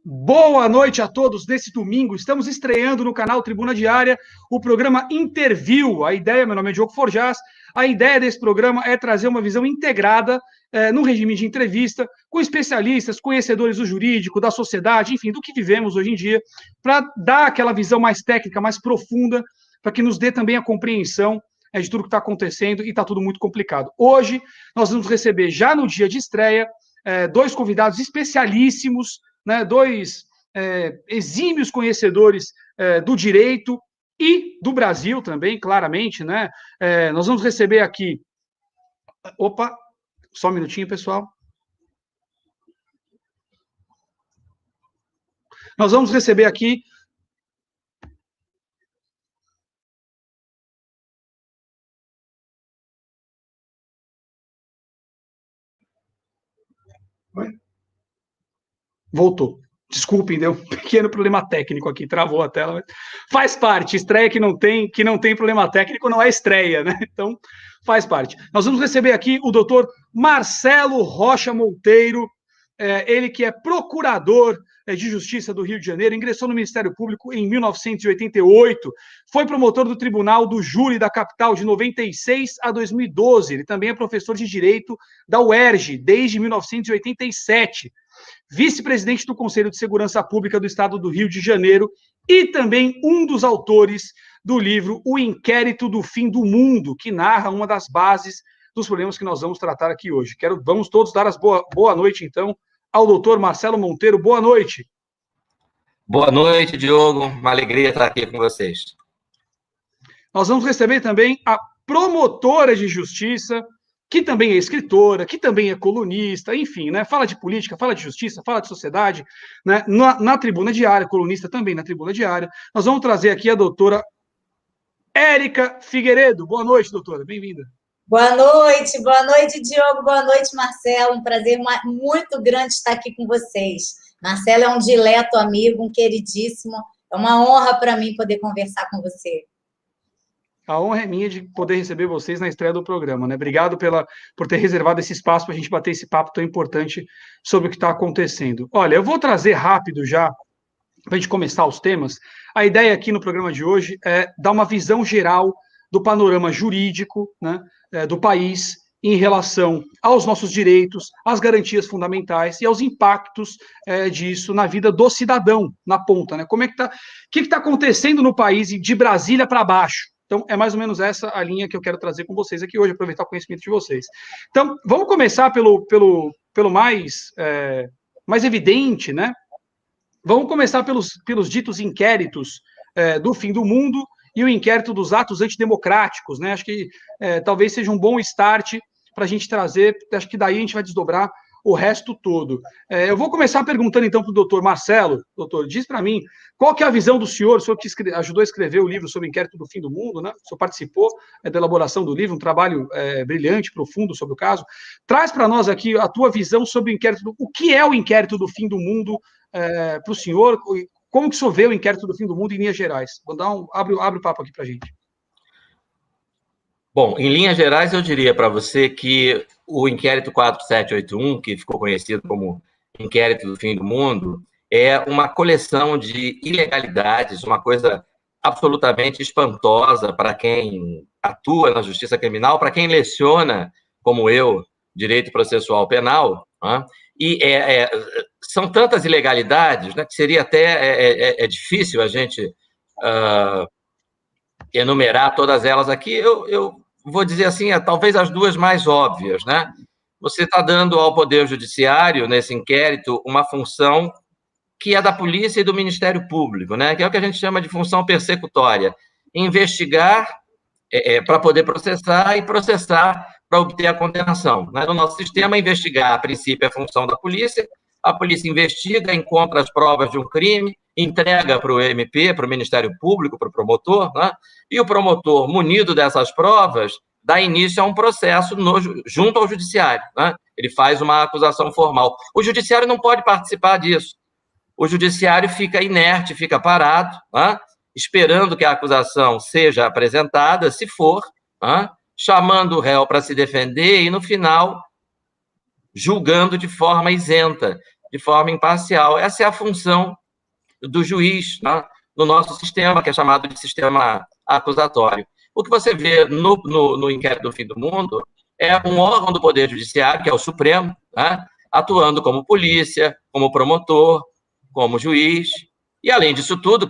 Boa noite a todos. Nesse domingo, estamos estreando no canal Tribuna Diária o programa Interview. A ideia, meu nome é Diogo Forjás, a ideia desse programa é trazer uma visão integrada no regime de entrevista, com especialistas, conhecedores do jurídico, da sociedade, enfim, do que vivemos hoje em dia, para dar aquela visão mais técnica, mais profunda, para que nos dê também a compreensão de tudo que está acontecendo e está tudo muito complicado. Hoje, nós vamos receber, já no dia de estreia, dois convidados especialíssimos, né, dois exímios conhecedores do direito e do Brasil também, claramente, né? Nós vamos receber aqui... Opa, só um minutinho, pessoal. Nós vamos receber aqui... Voltou. Desculpem, deu um pequeno problema técnico aqui, travou a tela. Mas faz parte, estreia que não tem problema técnico não é estreia, né? Então, faz parte. Nós vamos receber aqui o doutor Marcelo Rocha Monteiro, ele que é procurador de Justiça do Rio de Janeiro, ingressou no Ministério Público em 1988, foi promotor do Tribunal do Júri da Capital de 96 a 2012, ele também é professor de Direito da UERJ desde 1987, vice-presidente do Conselho de Segurança Pública do Estado do Rio de Janeiro e também um dos autores do livro O Inquérito do Fim do Mundo, que narra uma das bases dos problemas que nós vamos tratar aqui hoje. Vamos todos dar as boa noite, então, ao doutor Marcelo Monteiro. Boa noite. Boa noite, Diogo. Uma alegria estar aqui com vocês. Nós vamos receber também a promotora de justiça, que também é escritora, que também é colunista, enfim, né? Fala de política, fala de justiça, fala de sociedade, né? Na Tribuna Diária, colunista também na Tribuna Diária. Nós vamos trazer aqui a doutora Érica Figueiredo. Boa noite, doutora, bem-vinda. Boa noite, Diogo, boa noite, Marcelo. Um prazer muito grande estar aqui com vocês. Marcelo é um dileto amigo, um queridíssimo. É uma honra para mim poder conversar com você. A honra é minha de poder receber vocês na estreia do programa, né? Obrigado por ter reservado esse espaço para a gente bater esse papo tão importante sobre o que está acontecendo. Olha, eu vou trazer rápido já, para a gente começar os temas. A ideia aqui no programa de hoje é dar uma visão geral do panorama jurídico, né, do país em relação aos nossos direitos, às garantias fundamentais e aos impactos disso na vida do cidadão, na ponta, né? Como é que tá, o que está acontecendo no país de Brasília para baixo? Então, é mais ou menos essa a linha que eu quero trazer com vocês aqui hoje, aproveitar o conhecimento de vocês. Então, vamos começar pelo mais evidente, né? Vamos começar pelos ditos inquéritos do fim do mundo e o inquérito dos atos antidemocráticos, né? Acho que talvez seja um bom start para a gente trazer, acho que daí a gente vai desdobrar o resto todo. Eu vou começar perguntando, então, para o doutor Marcelo. Doutor, diz para mim, qual que é a visão do senhor que ajudou a escrever o livro sobre o inquérito do fim do mundo, né? O senhor participou da elaboração do livro, um trabalho brilhante, profundo sobre o caso. Traz para nós aqui a tua visão sobre o inquérito, o que é o inquérito do fim do mundo para o senhor, como que o senhor vê o inquérito do fim do mundo em linhas gerais? Vou dar abre o papo aqui para a gente. Bom, em linhas gerais, eu diria para você que o inquérito 4781, que ficou conhecido como inquérito do fim do mundo, é uma coleção de ilegalidades, uma coisa absolutamente espantosa para quem atua na justiça criminal, para quem leciona, como eu, direito processual penal, né? E são tantas ilegalidades, né, que seria até difícil a gente enumerar todas elas aqui. Eu vou dizer assim, talvez as duas mais óbvias, né? Você está dando ao Poder Judiciário, nesse inquérito, uma função que é da Polícia e do Ministério Público, né? Que é o que a gente chama de função persecutória. Investigar para poder processar e processar para obter a condenação, né? No nosso sistema, investigar, a princípio, é função da polícia, a polícia investiga, encontra as provas de um crime, entrega para o MP, para o Ministério Público, para o promotor, né? E o promotor, munido dessas provas, dá início a um processo junto ao judiciário, né? Ele faz uma acusação formal. O judiciário não pode participar disso. O judiciário fica inerte, fica parado, né? Esperando que a acusação seja apresentada, se for, né? Chamando o réu para se defender e, no final, julgando de forma isenta, de forma imparcial. Essa é a função do juiz, né, no nosso sistema, que é chamado de sistema acusatório. O que você vê no inquérito do fim do mundo é um órgão do Poder Judiciário, que é o Supremo, né, atuando como polícia, como promotor, como juiz, e além disso tudo,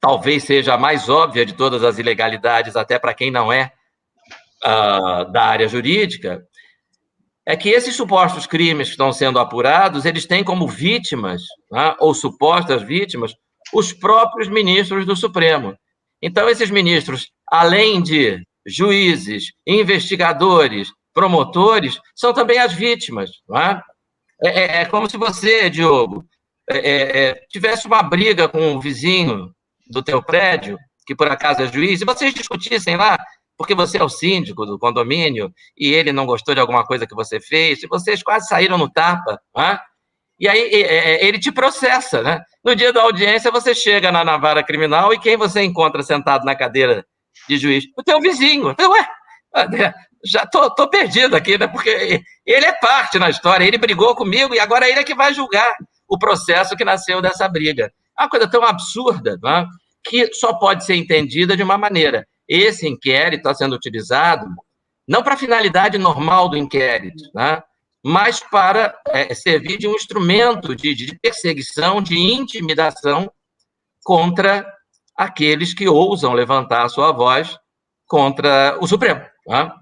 talvez seja a mais óbvia de todas as ilegalidades, até para quem não é da área jurídica, é que esses supostos crimes que estão sendo apurados, eles têm como vítimas, né, ou supostas vítimas, os próprios ministros do Supremo. Então, esses ministros, além de juízes, investigadores, promotores, são também as vítimas. Não é? É como se você, Diogo, tivesse uma briga com um vizinho do teu prédio, que por acaso é juiz, e vocês discutissem lá, porque você é o síndico do condomínio, e ele não gostou de alguma coisa que você fez, e vocês quase saíram no tapa, né? E aí ele te processa, né? No dia da audiência, você chega na vara criminal, e quem você encontra sentado na cadeira de juiz? O teu vizinho. Então, já tô perdido aqui, né? Porque ele é parte na história, ele brigou comigo, e agora ele é que vai julgar o processo que nasceu dessa briga. É uma coisa tão absurda, né, que só pode ser entendida de uma maneira. Esse inquérito está sendo utilizado não para a finalidade normal do inquérito, né, mas para servir de um instrumento de perseguição, de intimidação contra aqueles que ousam levantar a sua voz contra o Supremo. Né?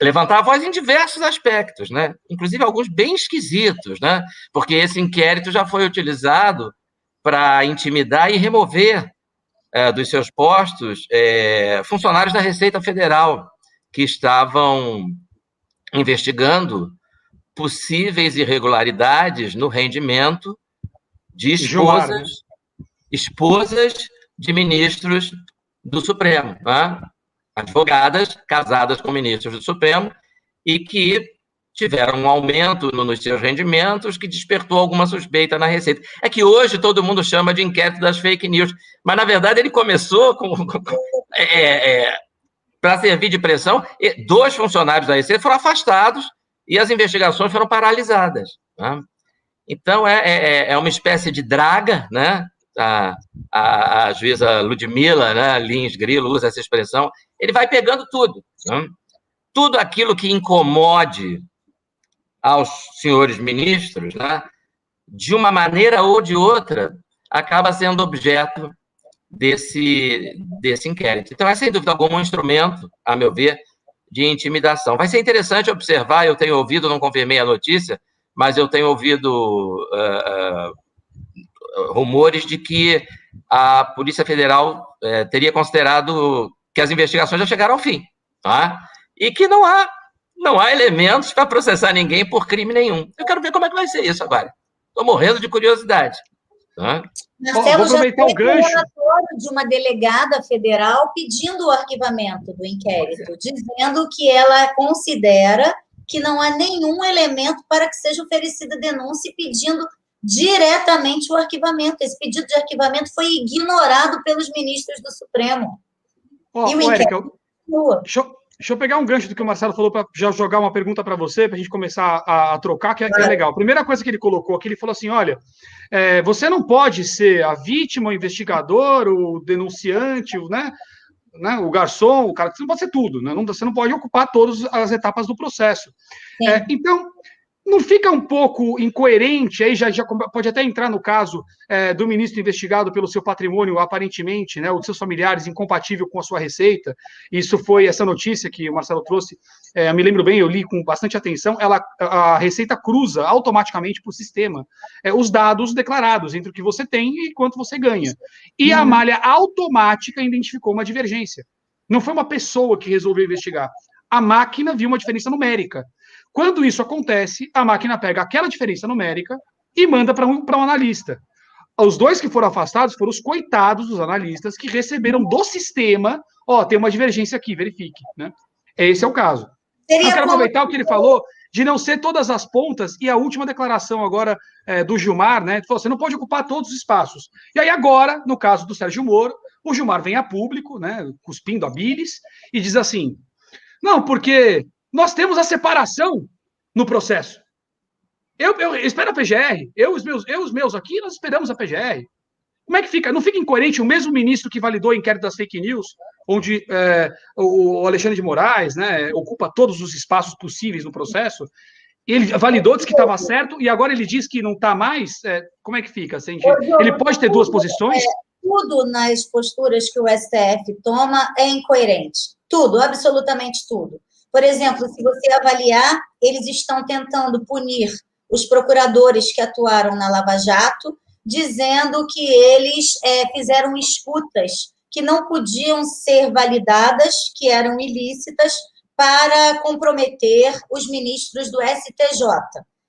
Levantar a voz em diversos aspectos, né? Inclusive alguns bem esquisitos, né? Porque esse inquérito já foi utilizado para intimidar e remover dos seus postos funcionários da Receita Federal que estavam investigando possíveis irregularidades no rendimento de esposas de ministros do Supremo, né? Advogadas casadas com ministros do Supremo e que tiveram um aumento nos seus rendimentos que despertou alguma suspeita na Receita. É que hoje todo mundo chama de inquérito das fake news, mas, na verdade, ele começou para servir de pressão. 2 funcionários da Receita foram afastados e as investigações foram paralisadas. Né? Então, é uma espécie de draga, né? A juíza Ludmila, né, Lins Grilo, usa essa expressão. Ele vai pegando tudo. Né? Tudo aquilo que incomode aos senhores ministros, né, de uma maneira ou de outra, acaba sendo objeto desse inquérito. Então, é, sem dúvida alguma, um instrumento, a meu ver, de intimidação. Vai ser interessante observar, eu tenho ouvido, não confirmei a notícia, mas eu tenho ouvido rumores de que a Polícia Federal teria considerado que as investigações já chegaram ao fim, tá? E que não há elementos para processar ninguém por crime nenhum. Eu quero ver como é que vai ser isso agora. Estou morrendo de curiosidade. Tá? Marcelo, já teve um relatório de uma delegada federal pedindo o arquivamento do inquérito, dizendo que ela considera que não há nenhum elemento para que seja oferecida denúncia e pedindo diretamente o arquivamento. Esse pedido de arquivamento foi ignorado pelos ministros do Supremo. E o inquérito continua. Deixa eu pegar um gancho do que o Marcelo falou para já jogar uma pergunta para você, para a gente começar a trocar, que é legal. A primeira coisa que ele colocou aqui, ele falou assim, olha, você não pode ser a vítima, o investigador, o denunciante, né, o garçom, o cara, você não pode ser tudo, né? Você não pode ocupar todas as etapas do processo. Então, não fica um pouco incoerente, aí já pode até entrar no caso do ministro investigado pelo seu patrimônio, aparentemente, né, ou de seus familiares, incompatível com a sua receita. Isso foi essa notícia que o Marcelo trouxe, eu me lembro bem, eu li com bastante atenção, a Receita cruza automaticamente para o sistema os dados declarados entre o que você tem e quanto você ganha. E a malha automática identificou uma divergência. Não foi uma pessoa que resolveu investigar. A máquina viu uma diferença numérica. Quando isso acontece, a máquina pega aquela diferença numérica e manda para um analista. Os 2 que foram afastados foram os coitados dos analistas que receberam do sistema, tem uma divergência aqui, verifique. Né? Esse é o caso. Eu quero aproveitar o que ele falou de não ser todas as pontas, e a última declaração agora do Gilmar, né? Ele falou, você não pode ocupar todos os espaços. E aí agora, no caso do Sérgio Moro, o Gilmar vem a público, né, cuspindo a bilis, e diz assim, não, porque nós temos a separação no processo. Eu espero a PGR. Eu e os meus aqui, nós esperamos a PGR. Como é que fica? Não fica incoerente o mesmo ministro que validou o inquérito das fake news, onde o Alexandre de Moraes, né, ocupa todos os espaços possíveis no processo, ele validou, disse que estava certo, e agora ele diz que não está mais? Como é que fica? Ele pode ter duas posições? Tudo nas posturas que o STF toma é incoerente. Tudo, absolutamente tudo. Por exemplo, se você avaliar, eles estão tentando punir os procuradores que atuaram na Lava Jato, dizendo que eles fizeram escutas que não podiam ser validadas, que eram ilícitas, para comprometer os ministros do STJ.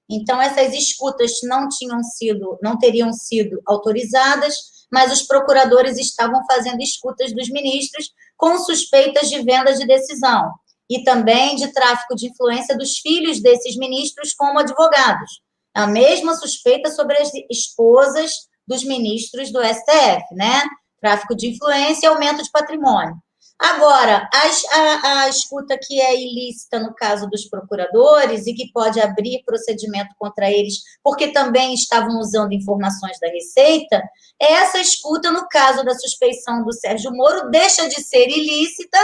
Então, essas escutas não teriam sido autorizadas, mas os procuradores estavam fazendo escutas dos ministros com suspeitas de venda de decisão e também de tráfico de influência dos filhos desses ministros como advogados. A mesma suspeita sobre as esposas dos ministros do STF, né? Tráfico de influência e aumento de patrimônio. Agora, a escuta que é ilícita no caso dos procuradores e que pode abrir procedimento contra eles, porque também estavam usando informações da Receita, essa escuta, no caso da suspeição do Sérgio Moro, deixa de ser ilícita,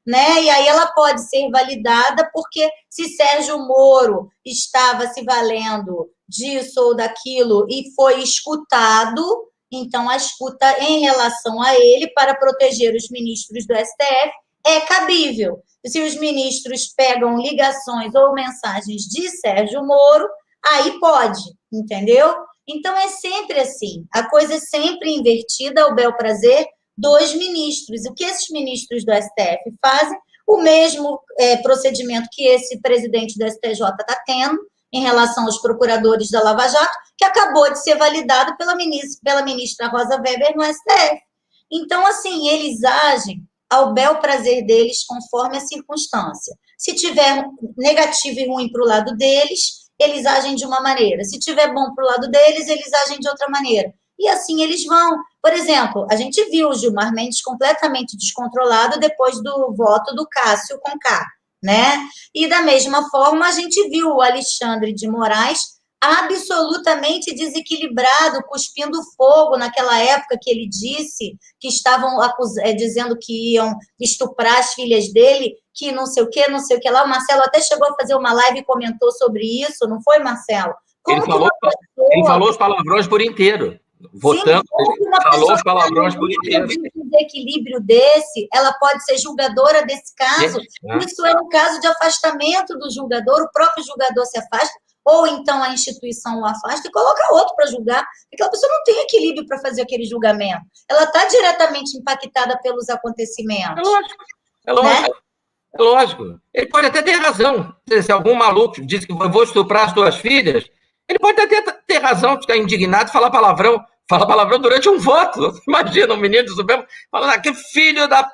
né? E aí ela pode ser validada, porque se Sérgio Moro estava se valendo disso ou daquilo e foi escutado, então a escuta em relação a ele para proteger os ministros do STF é cabível. Se os ministros pegam ligações ou mensagens de Sérgio Moro, aí pode, entendeu? Então é sempre assim, a coisa é sempre invertida ao bel prazer dos ministros. O que esses ministros do STF fazem? O mesmo procedimento que esse presidente do STJ está tendo em relação aos procuradores da Lava Jato, que acabou de ser validado pela ministra Rosa Weber no STF. Então, assim, eles agem ao bel prazer deles, conforme a circunstância. Se tiver negativo e ruim para o lado deles, eles agem de uma maneira. Se tiver bom para o lado deles, eles agem de outra maneira. E assim eles vão. Por exemplo, a gente viu o Gilmar Mendes completamente descontrolado depois do voto do Cássio Conká, né? E da mesma forma, a gente viu o Alexandre de Moraes absolutamente desequilibrado, cuspindo fogo naquela época que ele disse que estavam dizendo que iam estuprar as filhas dele, que não sei o que lá. O Marcelo até chegou a fazer uma live e comentou sobre isso, não foi, Marcelo? Ele falou os palavrões por inteiro. Votando, falou os palavrões por inteiro. Um desequilíbrio desse, ela pode ser julgadora desse caso. Isso é um caso de afastamento do julgador, o próprio julgador se afasta, ou então a instituição o afasta e coloca outro para julgar. Aquela pessoa não tem equilíbrio para fazer aquele julgamento. Ela está diretamente impactada pelos acontecimentos. É lógico. Né? É lógico. Ele pode até ter razão. Se algum maluco diz que eu vou estuprar as tuas filhas, ele pode até ter razão, ficar indignado e falar palavrão durante um voto. Imagina um menino do Supremo falando, que filho da...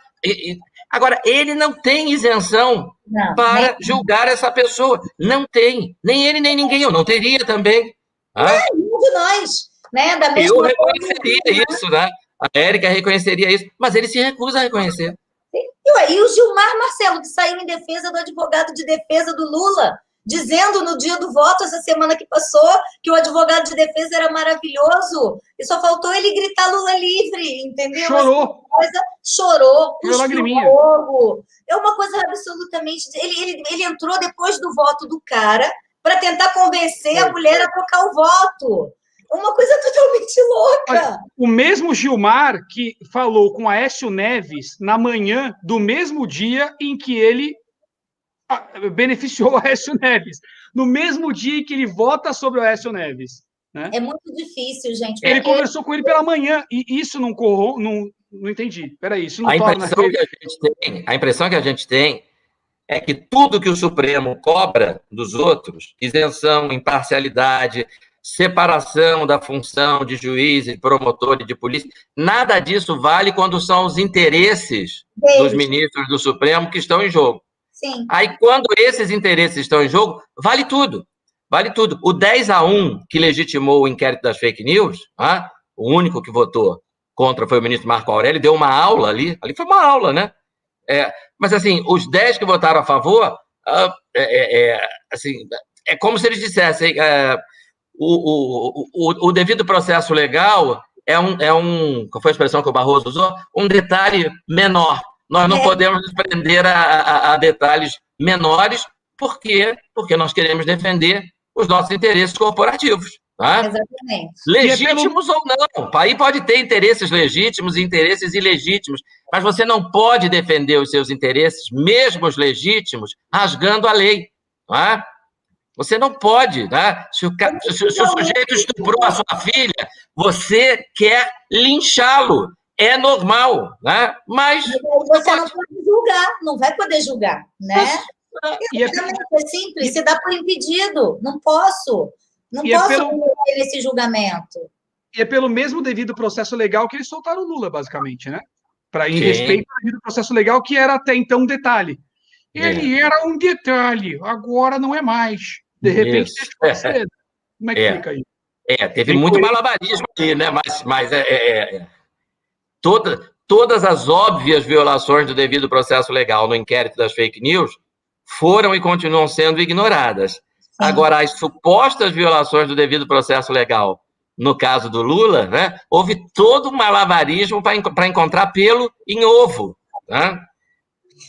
Agora, ele não tem isenção para julgar essa pessoa. Não tem. Nem ele, nem ninguém. Eu não teria também. Nenhum de nós. Né? Da mesma eu reconheceria isso, né? A Érica reconheceria isso, mas ele se recusa a reconhecer. E o Gilmar, Marcelo, que saiu em defesa do advogado de defesa do Lula, dizendo no dia do voto, essa semana que passou, que o advogado de defesa era maravilhoso, e só faltou ele gritar Lula livre, entendeu? Chorou, cuspiu fogo. É uma coisa absolutamente... Ele entrou depois do voto do cara para tentar convencer a mulher a trocar o voto. Uma coisa totalmente louca. O mesmo Gilmar que falou com Aécio Neves na manhã do mesmo dia em que ele beneficiou o Aécio Neves, no mesmo dia que ele vota sobre o Aécio Neves. Né? É muito difícil, gente. Ele conversou com ele pela manhã, e isso não entendi. Peraí, isso não A impressão que a gente tem é que tudo que o Supremo cobra dos outros, isenção, imparcialidade, separação da função de juiz, de promotor e de polícia, nada disso vale quando são os interesses dos ministros do Supremo que estão em jogo. Sim. Aí, quando esses interesses estão em jogo, vale tudo. Vale tudo. O 10-1 que legitimou o inquérito das fake news, o único que votou contra foi o ministro Marco Aurélio, deu uma aula ali. Ali foi uma aula, né? Mas, assim, os 10 que votaram a favor, assim, é como se eles dissessem, o devido processo legal qual foi a expressão que o Barroso usou? Um detalhe menor. Nós não podemos nos prender a detalhes menores, por quê? Porque nós queremos defender os nossos interesses corporativos. Tá? Exatamente. Legítimos ou não. Aí pode ter interesses legítimos e interesses ilegítimos, mas você não pode defender os seus interesses, mesmo os legítimos, rasgando a lei. Tá? Você não pode. Tá? Se o sujeito estuprou a sua filha, você quer linchá-lo. É normal, né? Mas você não pode julgar, não vai poder julgar, né? É simples, se dá por impedido, não posso meter esse julgamento. E é pelo mesmo devido processo legal que eles soltaram o Lula, basicamente, né? Em respeito ao devido processo legal, que era até então um detalhe. Ele era um detalhe, agora não é mais. De repente, deixa de ser. Como é que fica aí? Teve muito malabarismo aqui, né? Mas todas as óbvias violações do devido processo legal no inquérito das fake news foram e continuam sendo ignoradas. Sim. Agora, as supostas violações do devido processo legal, no caso do Lula, né, houve todo um malabarismo para encontrar pelo em ovo. Né?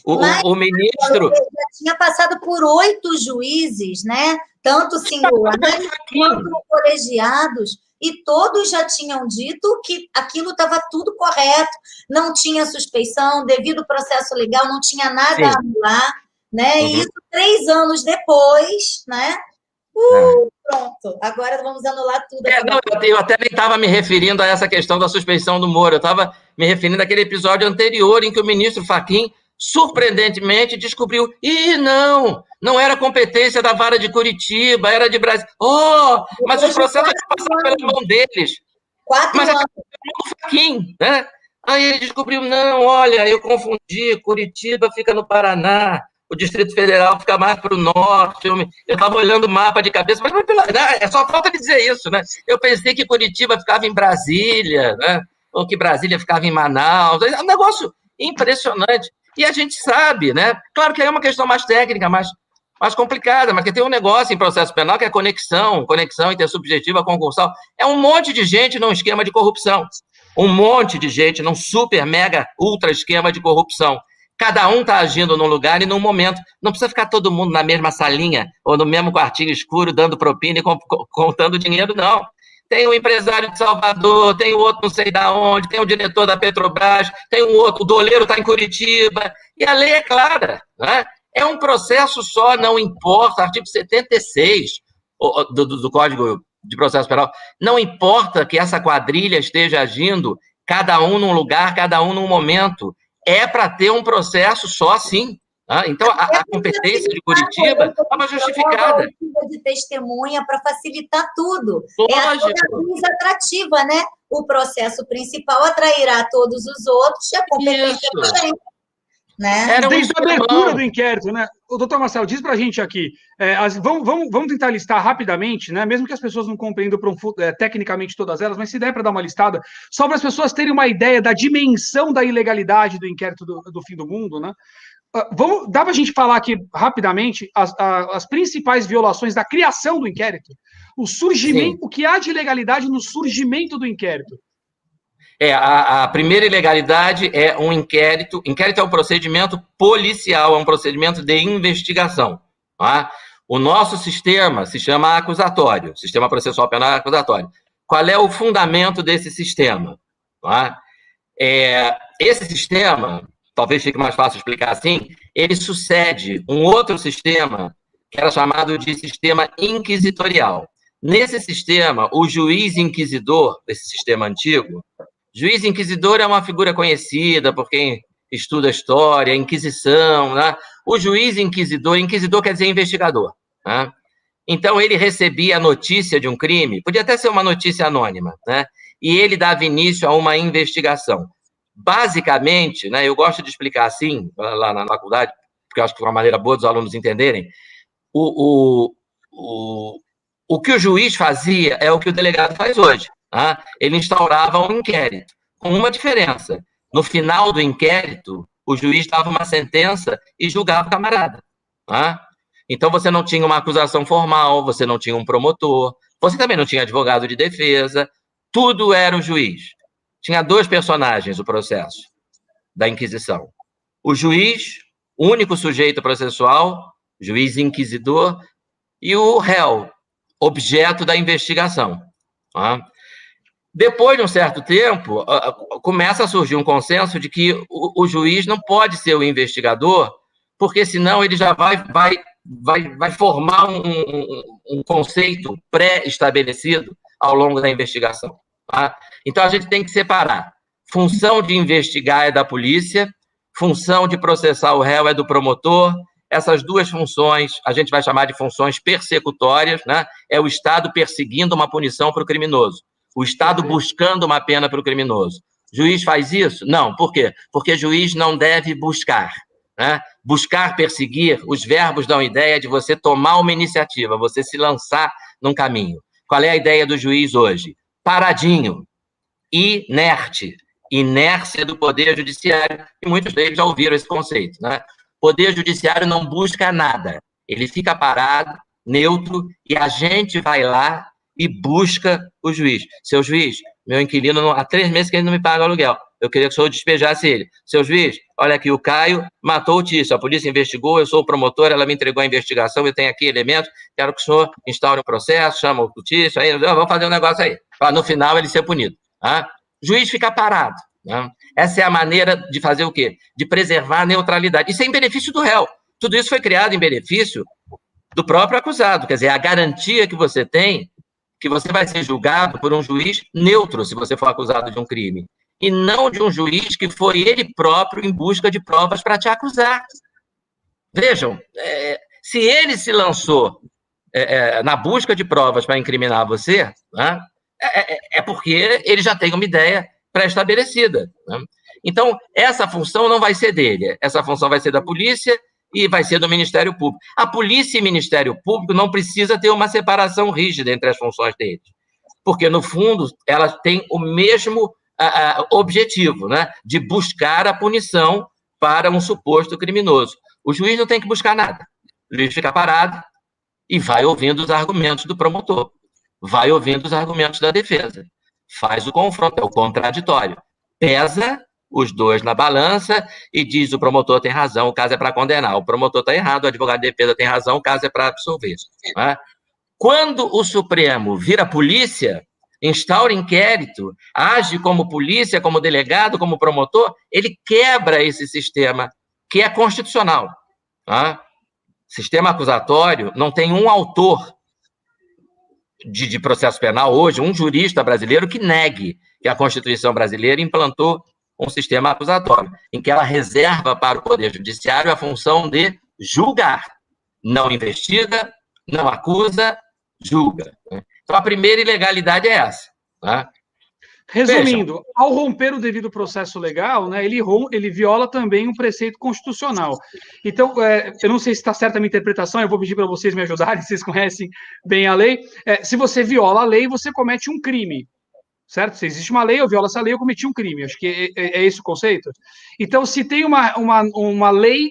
O ministro... já tinha passado por 8 juízes, né? Tanto singulares quanto colegiados, e todos já tinham dito que aquilo estava tudo correto, não tinha suspeição, devido ao processo legal, não tinha nada a anular, né? E isso 3 anos depois, né? Pronto, agora vamos anular tudo. Eu até nem estava me referindo a essa questão da suspeição do Moro, eu estava me referindo àquele episódio anterior em que o ministro Fachin, surpreendentemente, descobriu, não era competência da vara de Curitiba, era de Brasília. Mas o processo passava pela mão deles. 4 anos. Do Fachin, né? Aí ele descobriu, olha, eu confundi, Curitiba fica no Paraná, o Distrito Federal fica mais para o norte, eu estava olhando o mapa de cabeça, mas é só falta de dizer isso, né? Eu pensei que Curitiba ficava em Brasília, né? Ou que Brasília ficava em Manaus, é um negócio impressionante. E a gente sabe, né? Claro que é uma questão mais técnica, mais complicada, mas que tem um negócio em processo penal que é conexão intersubjetiva concursal. É um monte de gente num esquema de corrupção. Um monte de gente num super, mega, ultra esquema de corrupção. Cada um está agindo num lugar e num momento. Não precisa ficar todo mundo na mesma salinha ou no mesmo quartinho escuro dando propina e contando dinheiro, não. Tem um empresário de Salvador, tem o outro não sei da onde, tem o diretor da Petrobras, tem um outro, o doleiro está em Curitiba, e a lei é clara, né? É um processo só, não importa, artigo 76 do Código de Processo Penal, não importa que essa quadrilha esteja agindo, cada um num lugar, cada um num momento, é para ter um processo só sim. Então, a competência de Curitiba estava justificada. De testemunha para facilitar tudo. Lógico. É a coisa atrativa, né? O processo principal atrairá todos os outros e a competência também. Né? Desde a abertura do inquérito, né? O doutor Marcelo, diz para a gente aqui, vamos tentar listar rapidamente, né? Mesmo que as pessoas não compreendam tecnicamente todas elas, mas se der para dar uma listada, só para as pessoas terem uma ideia da dimensão da ilegalidade do inquérito do fim do mundo, né? Dá para a gente falar aqui rapidamente as principais violações da criação do inquérito? O surgimento, o que há de ilegalidade no surgimento do inquérito? A primeira ilegalidade é um inquérito. Inquérito é um procedimento policial, é um procedimento de investigação. Tá? O nosso sistema se chama acusatório, Sistema Processual Penal Acusatório. Qual é o fundamento desse sistema? Tá? Esse sistema, talvez fique mais fácil explicar assim, ele sucede um outro sistema que era chamado de sistema inquisitorial. Nesse sistema, o juiz inquisidor, desse sistema antigo, juiz inquisidor é uma figura conhecida por quem estuda história, Inquisição, né? O juiz inquisidor quer dizer investigador. Né? Então, ele recebia a notícia de um crime, podia até ser uma notícia anônima, né? E ele dava início a uma investigação. Basicamente, né, eu gosto de explicar assim, lá na faculdade, porque eu acho que é uma maneira boa dos alunos entenderem, o que o juiz fazia é o que o delegado faz hoje. Tá? Ele instaurava um inquérito, com uma diferença. No final do inquérito, o juiz dava uma sentença e julgava o camarada. Tá? Então, você não tinha uma acusação formal, você não tinha um promotor, Você também não tinha advogado de defesa, tudo era o juiz. Tinha 2 personagens o processo da Inquisição. O juiz, único sujeito processual, juiz inquisidor, e o réu, objeto da investigação. Tá? Depois de um certo tempo, começa a surgir um consenso de que o juiz não pode ser o investigador, porque senão ele já vai formar um conceito pré-estabelecido ao longo da investigação. Tá? Então, a gente tem que separar. Função de investigar é da polícia, função de processar o réu é do promotor. Essas 2 funções, a gente vai chamar de funções persecutórias, né? É o Estado perseguindo uma punição para o criminoso. O Estado buscando uma pena para o criminoso. O juiz faz isso? Não. Por quê? Porque o juiz não deve buscar. Né? Buscar, perseguir, os verbos dão ideia de você tomar uma iniciativa, você se lançar num caminho. Qual é a ideia do juiz hoje? Paradinho, inerte, inércia do Poder Judiciário, e muitos deles já ouviram esse conceito. Né? Poder Judiciário não busca nada, ele fica parado, neutro, e a gente vai lá e busca o juiz. Seu juiz, meu inquilino, há 3 meses que ele não me paga o aluguel. Eu queria que o senhor despejasse ele. Seu juiz, olha aqui, o Caio matou o Tício, a polícia investigou, eu sou o promotor, ela me entregou a investigação, eu tenho aqui elementos, quero que o senhor instaure um processo, chama o Tício, aí, vamos fazer um negócio aí, para no final ele ser punido. Tá? O juiz fica parado. Tá? Essa é a maneira de fazer o quê? De preservar a neutralidade. Isso é em benefício do réu. Tudo isso foi criado em benefício do próprio acusado, quer dizer, a garantia que você tem que você vai ser julgado por um juiz neutro se você for acusado de um crime, e não de um juiz que foi ele próprio em busca de provas para te acusar. Vejam, se ele se lançou na busca de provas para incriminar você, né, é porque ele já tem uma ideia pré-estabelecida. Né? Então, essa função não vai ser dele, essa função vai ser da polícia e vai ser do Ministério Público. A polícia e o Ministério Público não precisa ter uma separação rígida entre as funções deles, porque, no fundo, elas têm o mesmo objetivo, né, de buscar a punição para um suposto criminoso. O juiz não tem que buscar nada. O juiz fica parado e vai ouvindo os argumentos do promotor, vai ouvindo os argumentos da defesa, faz o confronto, é o contraditório, pesa os 2 na balança e diz: o promotor tem razão, o caso é para condenar, o promotor está errado, o advogado de defesa tem razão, o caso é para absolver. Né? Quando o Supremo vira polícia, instaura inquérito, age como polícia, como delegado, como promotor, ele quebra esse sistema que é constitucional. Tá? Sistema acusatório não tem um autor de processo penal hoje, um jurista brasileiro que negue que a Constituição brasileira implantou um sistema acusatório, em que ela reserva para o Poder Judiciário a função de julgar. Não investiga, não acusa, julga. Então, a primeira ilegalidade é essa. Tá? Resumindo, ao romper o devido processo legal, né, ele viola também um preceito constitucional. Então, eu não sei se está certa a minha interpretação, eu vou pedir para vocês me ajudarem, vocês conhecem bem a lei. Se você viola a lei, você comete um crime. Certo? Se existe uma lei, eu violo essa lei, eu cometi um crime. Acho que é esse o conceito. Então, se tem uma lei,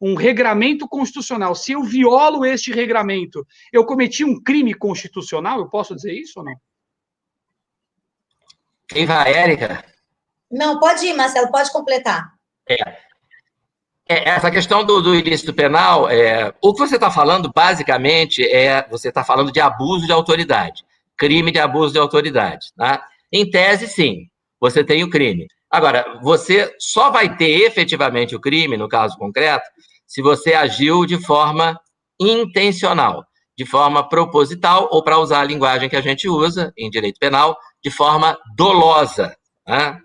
um regramento constitucional, se eu violo este regramento, eu cometi um crime constitucional? Eu posso dizer isso ou não? Quem vai, Érica? Não, pode ir, Marcelo, pode completar. Essa questão do ilícito penal, o que você está falando, basicamente, você está falando de abuso de autoridade. Crime de abuso de autoridade. Tá? Em tese, sim, você tem o crime. Agora, você só vai ter efetivamente o crime, no caso concreto, se você agiu de forma intencional, de forma proposital, ou, para usar a linguagem que a gente usa em direito penal, de forma dolosa. Tá?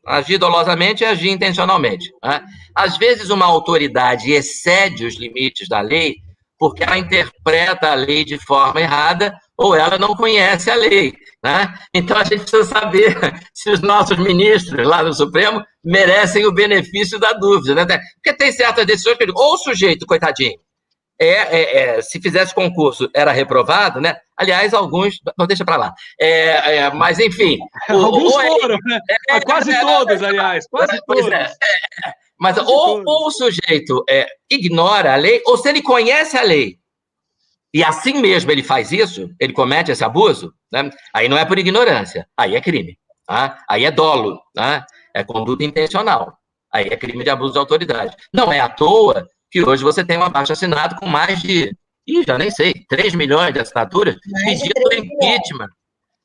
Agir dolosamente é agir intencionalmente. Tá? Às vezes, uma autoridade excede os limites da lei porque ela interpreta a lei de forma errada ou ela não conhece a lei. Né? Então, a gente precisa saber se os nossos ministros lá no Supremo merecem o benefício da dúvida. Né? Porque tem certas decisões que ou o sujeito, coitadinho, se fizesse concurso, era reprovado, né? Aliás, alguns... Não, deixa para lá. Mas, enfim... Alguns foram, né? Quase todos, aliás. Quase todos. Mas ou o sujeito ignora a lei, ou se ele conhece a lei e assim mesmo ele faz isso, ele comete esse abuso, né? Aí não é por ignorância, aí é crime. Tá? Aí é dolo, né? É conduta intencional. Aí é crime de abuso de autoridade. Não é à toa que hoje você tem um abaixo-assinado com mais de, já nem sei, 3 milhões de assinaturas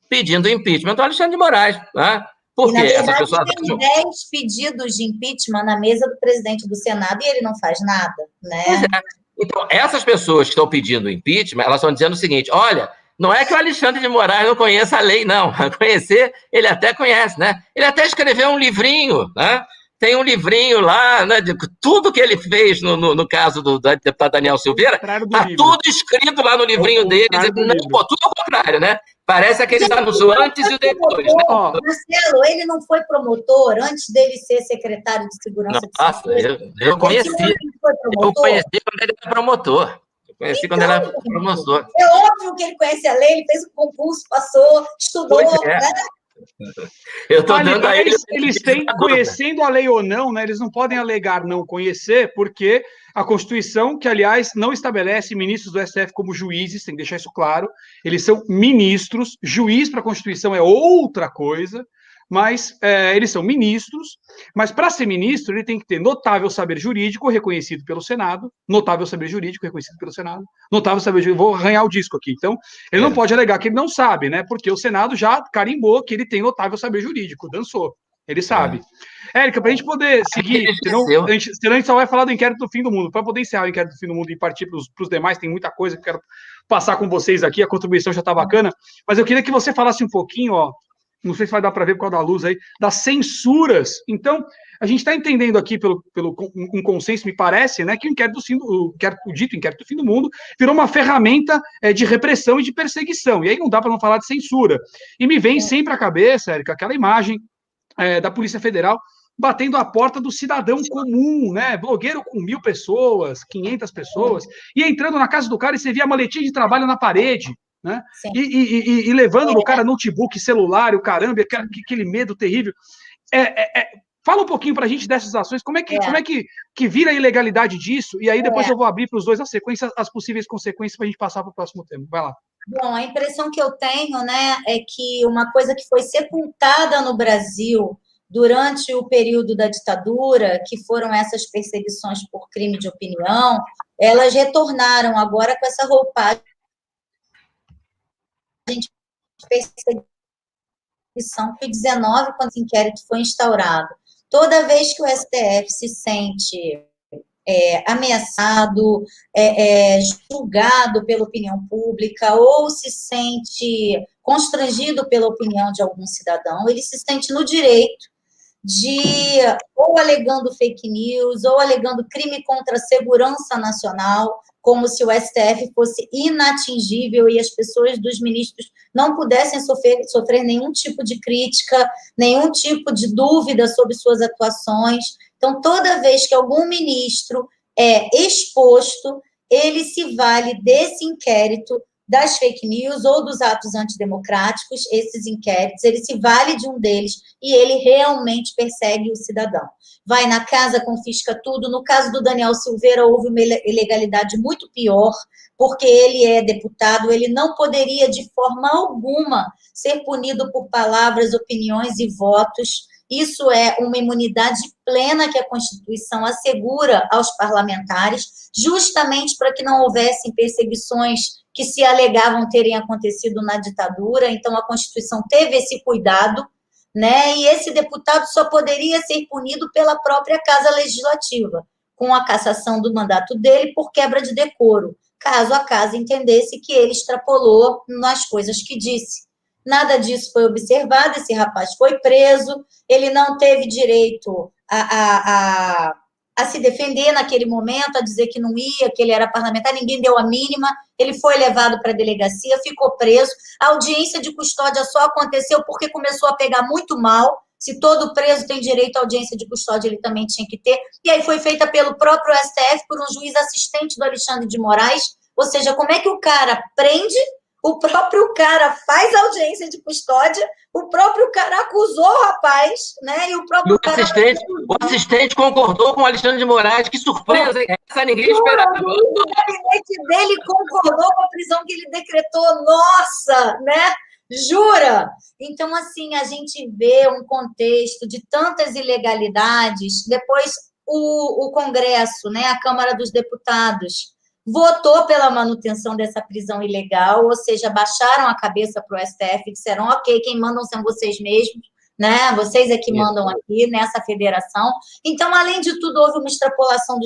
pedindo impeachment do Alexandre de Moraes. Né? Porque na verdade, essa pessoa... tem 10 pedidos de impeachment na mesa do presidente do Senado e ele não faz nada, né? Pois é. Então, essas pessoas que estão pedindo impeachment, elas estão dizendo o seguinte, olha, não é que o Alexandre de Moraes não conheça a lei, não. Conhecer, ele até conhece, né? Ele até escreveu um livrinho, né? Tem um livrinho lá, né, de tudo que ele fez no caso do deputado Daniel Silveira, está tudo escrito lá no livrinho dele. Pô, tudo ao contrário, né? Parece aqueles anúncios antes e depois. Né? Marcelo, ele não foi promotor antes dele ser secretário de Segurança de Segurança? Eu conheci. Eu conheci quando ele era promotor. Quando ele era promotor. É óbvio que ele conhece a lei, ele fez um concurso, passou, estudou, né? Eu estou dando a eles têm, conhecendo a lei ou não, né? Eles não podem alegar não conhecer, porque a Constituição, que, aliás, não estabelece ministros do STF como juízes, tem que deixar isso claro, eles são ministros, juiz para a Constituição é outra coisa, mas eles são ministros, mas para ser ministro ele tem que ter notável saber jurídico reconhecido pelo Senado, notável saber jurídico reconhecido pelo Senado, notável saber jurídico, vou arranhar o disco aqui, então ele não pode alegar que ele não sabe, né, porque o Senado já carimbou que ele tem notável saber jurídico, dançou, ele sabe. Érica, para a gente poder seguir, senão a gente só vai falar do inquérito do fim do mundo, para poder encerrar o inquérito do fim do mundo e partir para os demais, tem muita coisa que eu quero passar com vocês aqui, a contribuição já está bacana, mas eu queria que você falasse um pouquinho, não sei se vai dar para ver por causa da luz aí, das censuras. Então, a gente está entendendo aqui, pelo um consenso, me parece, né, que o dito inquérito do fim do mundo virou uma ferramenta de repressão e de perseguição. E aí não dá para não falar de censura. E me vem sempre à cabeça, Érica, aquela imagem da Polícia Federal batendo a porta do cidadão comum, né, blogueiro com 1.000 pessoas, 500 pessoas, e entrando na casa do cara e você via a maletinha de trabalho na parede, né? E levando no cara notebook, celular, o caramba, aquele medo terrível. Fala um pouquinho para a gente dessas ações, como é que vira a ilegalidade disso, e aí depois eu vou abrir para os dois as possíveis consequências para a gente passar para o próximo tema. Vai lá. Bom, a impressão que eu tenho, né, é que uma coisa que foi sepultada no Brasil durante o período da ditadura, que foram essas perseguições por crime de opinião, elas retornaram agora com essa roupagem de perseguição que 19, quando o inquérito foi instaurado. Toda vez que o STF se sente ameaçado, julgado pela opinião pública, ou se sente constrangido pela opinião de algum cidadão, ele se sente no direito de, ou alegando fake news, ou alegando crime contra a segurança nacional, como se o STF fosse inatingível e as pessoas dos ministros não pudessem sofrer nenhum tipo de crítica, nenhum tipo de dúvida sobre suas atuações. Então, toda vez que algum ministro é exposto, ele se vale desse inquérito, das fake news ou dos atos antidemocráticos, esses inquéritos, ele se vale de um deles e ele realmente persegue o cidadão. Vai na casa, confisca tudo. No caso do Daniel Silveira, houve uma ilegalidade muito pior, porque ele é deputado, ele não poderia, de forma alguma, ser punido por palavras, opiniões e votos. Isso é uma imunidade plena que a Constituição assegura aos parlamentares, justamente para que não houvessem perseguições que se alegavam terem acontecido na ditadura. Então, a Constituição teve esse cuidado, né? E esse deputado só poderia ser punido pela própria Casa Legislativa, com a cassação do mandato dele por quebra de decoro, caso a Casa entendesse que ele extrapolou nas coisas que disse. Nada disso foi observado, esse rapaz foi preso, ele não teve direito a se defender naquele momento, a dizer que não ia, que ele era parlamentar, ninguém deu a mínima, ele foi levado para a delegacia, ficou preso, a audiência de custódia só aconteceu porque começou a pegar muito mal, se todo preso tem direito à audiência de custódia, ele também tinha que ter, e aí foi feita pelo próprio STF, por um juiz assistente do Alexandre de Moraes, ou seja, como é que o cara prende, o próprio cara faz audiência de custódia, o próprio cara acusou o rapaz, né? E o próprio o assistente concordou com o Alexandre de Moraes. Que surpresa, hein? Essa ninguém esperava. O gabinete dele concordou com a prisão que ele decretou. Nossa, né? Jura? Então, assim, a gente vê um contexto de tantas ilegalidades. Depois, o Congresso, né, a Câmara dos Deputados, votou pela manutenção dessa prisão ilegal, ou seja, baixaram a cabeça para o STF e disseram, ok, quem mandam são vocês mesmos, né? Vocês é que mandam aqui nessa federação. Então, além de tudo, houve uma extrapolação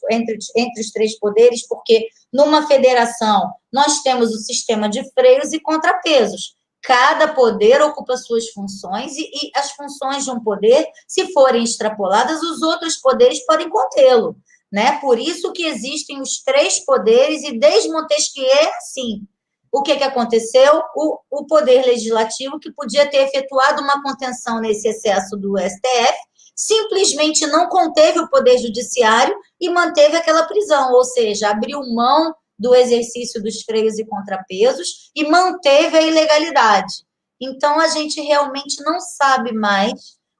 entre os três poderes, porque numa federação nós temos o sistema de freios e contrapesos. Cada poder ocupa suas funções e as funções de um poder, se forem extrapoladas, os outros poderes podem contê-lo, né? Por isso que existem os três poderes e desde Montesquieu é assim. O que aconteceu? O poder legislativo, que podia ter efetuado uma contenção nesse excesso do STF, simplesmente não conteve o poder judiciário e manteve aquela prisão, ou seja, abriu mão do exercício dos freios e contrapesos e manteve a ilegalidade. Então, a gente realmente não sabe mais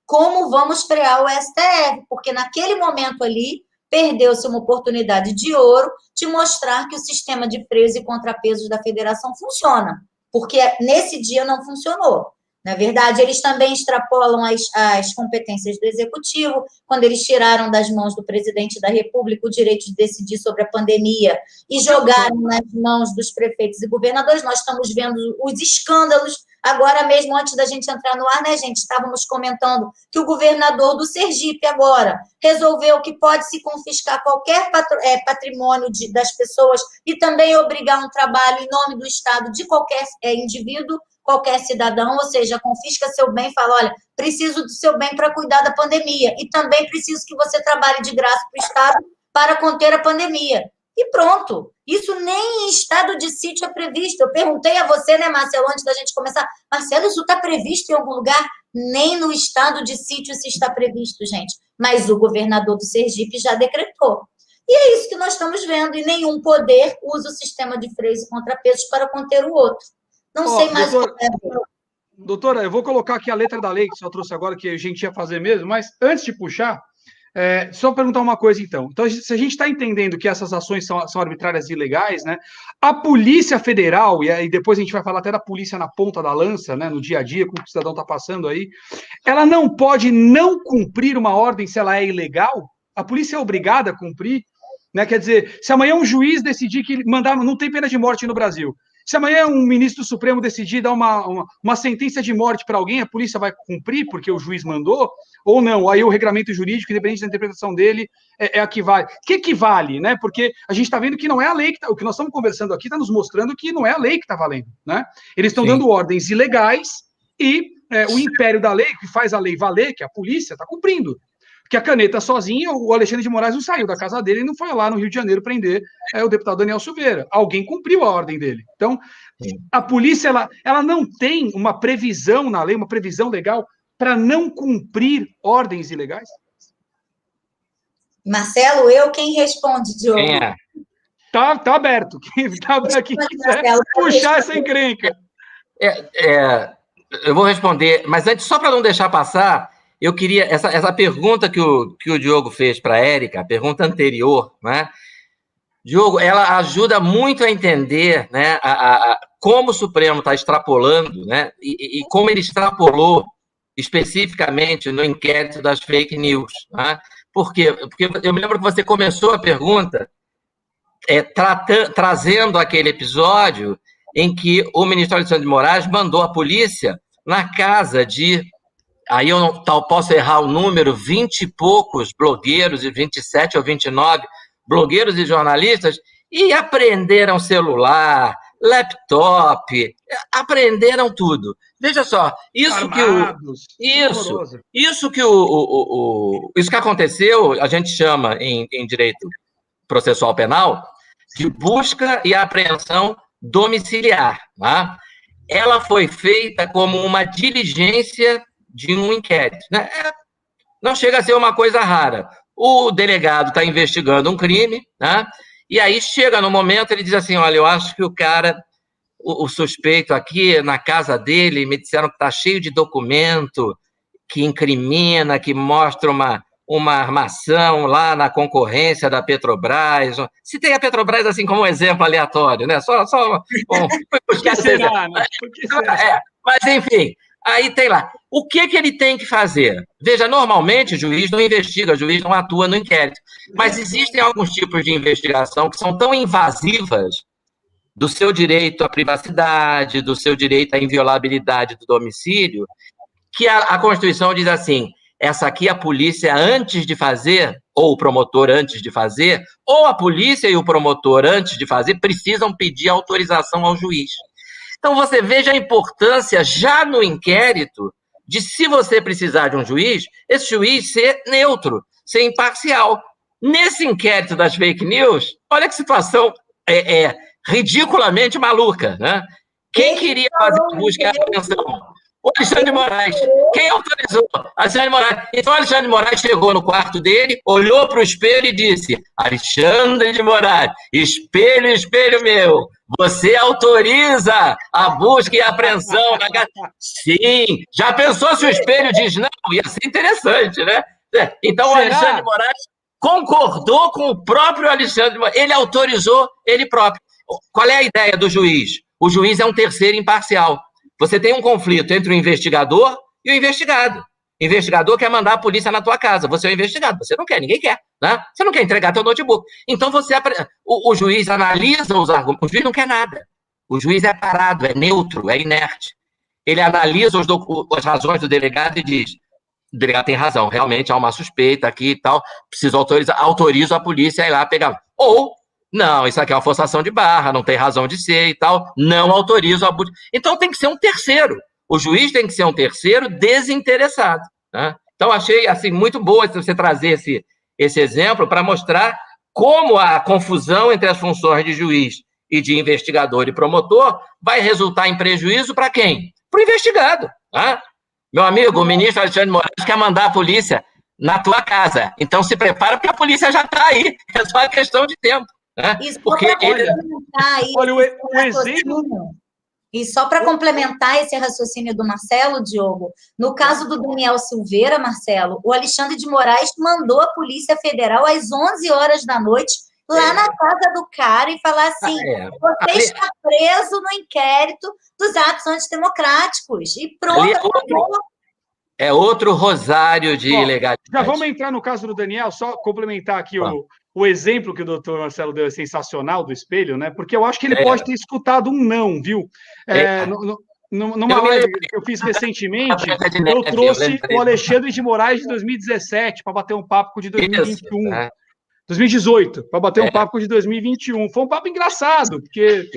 como vamos frear o STF, porque naquele momento ali, perdeu-se uma oportunidade de ouro de mostrar que o sistema de freios e contrapesos da federação funciona, porque nesse dia não funcionou. Na verdade, eles também extrapolam as competências do executivo, quando eles tiraram das mãos do presidente da República o direito de decidir sobre a pandemia e jogaram nas mãos dos prefeitos e governadores. Nós estamos vendo os escândalos. Agora mesmo, antes da gente entrar no ar, né, gente, estávamos comentando que o governador do Sergipe agora resolveu que pode se confiscar qualquer patrimônio das pessoas e também obrigar um trabalho em nome do Estado de qualquer indivíduo, qualquer cidadão, ou seja, confisca seu bem e fala, olha, preciso do seu bem para cuidar da pandemia e também preciso que você trabalhe de graça para o Estado para conter a pandemia. E pronto. Isso nem em estado de sítio é previsto. Eu perguntei a você, né, Marcelo, antes da gente começar, Marcelo, isso está previsto em algum lugar? Nem no estado de sítio isso está previsto, gente. Mas o governador do Sergipe já decretou. E é isso que nós estamos vendo. E nenhum poder usa o sistema de freios e contrapesos para conter o outro. Não sei mais o que é. Doutora, eu vou colocar aqui a letra da lei que você trouxe agora, que a gente ia fazer mesmo, mas antes de puxar, só perguntar uma coisa, então. Então, se a gente está entendendo que essas ações são arbitrárias e ilegais, né? A Polícia Federal, e aí depois a gente vai falar até da polícia na ponta da lança, né? No dia a dia, como o cidadão está passando aí, ela não pode não cumprir uma ordem se ela é ilegal? A polícia é obrigada a cumprir? Né? Quer dizer, se amanhã um juiz decidir que mandar, não tem pena de morte no Brasil, se amanhã um ministro do Supremo decidir dar uma sentença de morte para alguém, a polícia vai cumprir porque o juiz mandou? Ou não? Aí o regramento jurídico, independente da interpretação dele, é a que vale. O que vale, né? Porque a gente está vendo que não é a lei que o que nós estamos conversando aqui está nos mostrando que não é a lei que está valendo, né? Eles estão dando ordens ilegais e o império da lei, que faz a lei valer, que é a polícia, está cumprindo. Porque a caneta sozinha, o Alexandre de Moraes não saiu da casa dele e não foi lá no Rio de Janeiro prender o deputado Daniel Silveira. Alguém cumpriu a ordem dele. Então, a polícia ela não tem uma previsão na lei, uma previsão legal para não cumprir ordens ilegais? Marcelo, quem responde, Diogo? Quem é? Tá aberto. Quem quiser puxar essa encrenca. Eu vou responder, mas antes, só para não deixar passar, eu queria, essa pergunta que o Diogo fez para a Érica, a pergunta anterior, né? Diogo, ela ajuda muito a entender, né, como o Supremo está extrapolando, né, e como ele extrapolou especificamente no inquérito das fake news. Né? Por quê? Porque eu me lembro que você começou a pergunta trazendo aquele episódio em que o ministro Alexandre de Moraes mandou a polícia na casa de... Aí eu não posso errar o número, 20 e poucos blogueiros, e 27 ou 29 blogueiros e jornalistas, e aprenderam celular, laptop, aprenderam tudo. Veja só, isso que aconteceu, a gente chama em direito processual penal de busca e apreensão domiciliar. Tá? Ela foi feita como uma diligência de um inquérito. Né? Não chega a ser uma coisa rara. O delegado está investigando um crime, né? E aí chega no momento, ele diz assim, olha, eu acho que o cara o suspeito aqui na casa dele, me disseram que está cheio de documento que incrimina, que mostra uma armação lá na concorrência da Petrobras. Citei a Petrobras assim como um exemplo aleatório, né? Só Por que será, né? Por que será? Mas, enfim, aí tem lá. O que ele tem que fazer? Veja, normalmente o juiz não investiga, o juiz não atua no inquérito. Mas existem alguns tipos de investigação que são tão invasivas do seu direito à privacidade, do seu direito à inviolabilidade do domicílio, que a Constituição diz assim, essa aqui a polícia antes de fazer, ou o promotor antes de fazer, ou a polícia e o promotor antes de fazer, precisam pedir autorização ao juiz. Então, você veja a importância, já no inquérito, de se você precisar de um juiz, esse juiz ser neutro, ser imparcial. Nesse inquérito das fake news, olha que situação ridiculamente maluca, né? Quem queria fazer a busca e a apreensão? O Alexandre de Moraes. Quem autorizou? Alexandre de Moraes. Então, Alexandre de Moraes chegou no quarto dele, olhou para o espelho e disse, Alexandre de Moraes, espelho, espelho meu, você autoriza a busca e a apreensão na casa? Sim. Já pensou se o espelho diz não? Ia ser interessante, né? Então, o Alexandre de Moraes concordou com o próprio Alexandre de Moraes. Ele autorizou ele próprio. Qual é a ideia do juiz? O juiz é um terceiro imparcial. Você tem um conflito entre o investigador e o investigado. O investigador quer mandar a polícia na tua casa. Você é o investigado. Você não quer, ninguém quer. Né? Você não quer entregar teu notebook. Então, o juiz analisa os argumentos. O juiz não quer nada. O juiz é parado, é neutro, é inerte. Ele analisa as razões do delegado e diz, o delegado tem razão, realmente há uma suspeita aqui e tal, preciso autorizar, autorizo a polícia a ir lá pegar. Ou, não, isso aqui é uma forçação de barra, não tem razão de ser e tal, não autorizo a busca. Então tem que ser um terceiro. O juiz tem que ser um terceiro desinteressado. Né? Então achei assim, muito boa você trazer esse exemplo para mostrar como a confusão entre as funções de juiz e de investigador e promotor vai resultar em prejuízo para quem? Para o investigado. Né? Meu amigo, o ministro Alexandre de Moraes quer mandar a polícia na tua casa. Então se prepara porque a polícia já está aí. É só uma questão de tempo. Né? Isso, porque olha o exemplo. E só para complementar esse raciocínio do Marcelo, Diogo, no caso do Daniel Silveira, Marcelo, o Alexandre de Moraes mandou a Polícia Federal às 11 horas da noite lá na casa do cara e falar assim, você está preso no inquérito dos atos antidemocráticos. E pronto, é outro rosário de ilegalidade. Já vamos entrar no caso do Daniel, só complementar aqui o exemplo que o doutor Marcelo deu é sensacional do espelho, né? Porque eu acho que ele pode ter escutado um não, viu? Numa live que eu fiz recentemente, eu trouxe o Alexandre de Moraes de 2017 para bater um papo com o de 2021. 2018, para bater um papo com o de 2021. Foi um papo engraçado, porque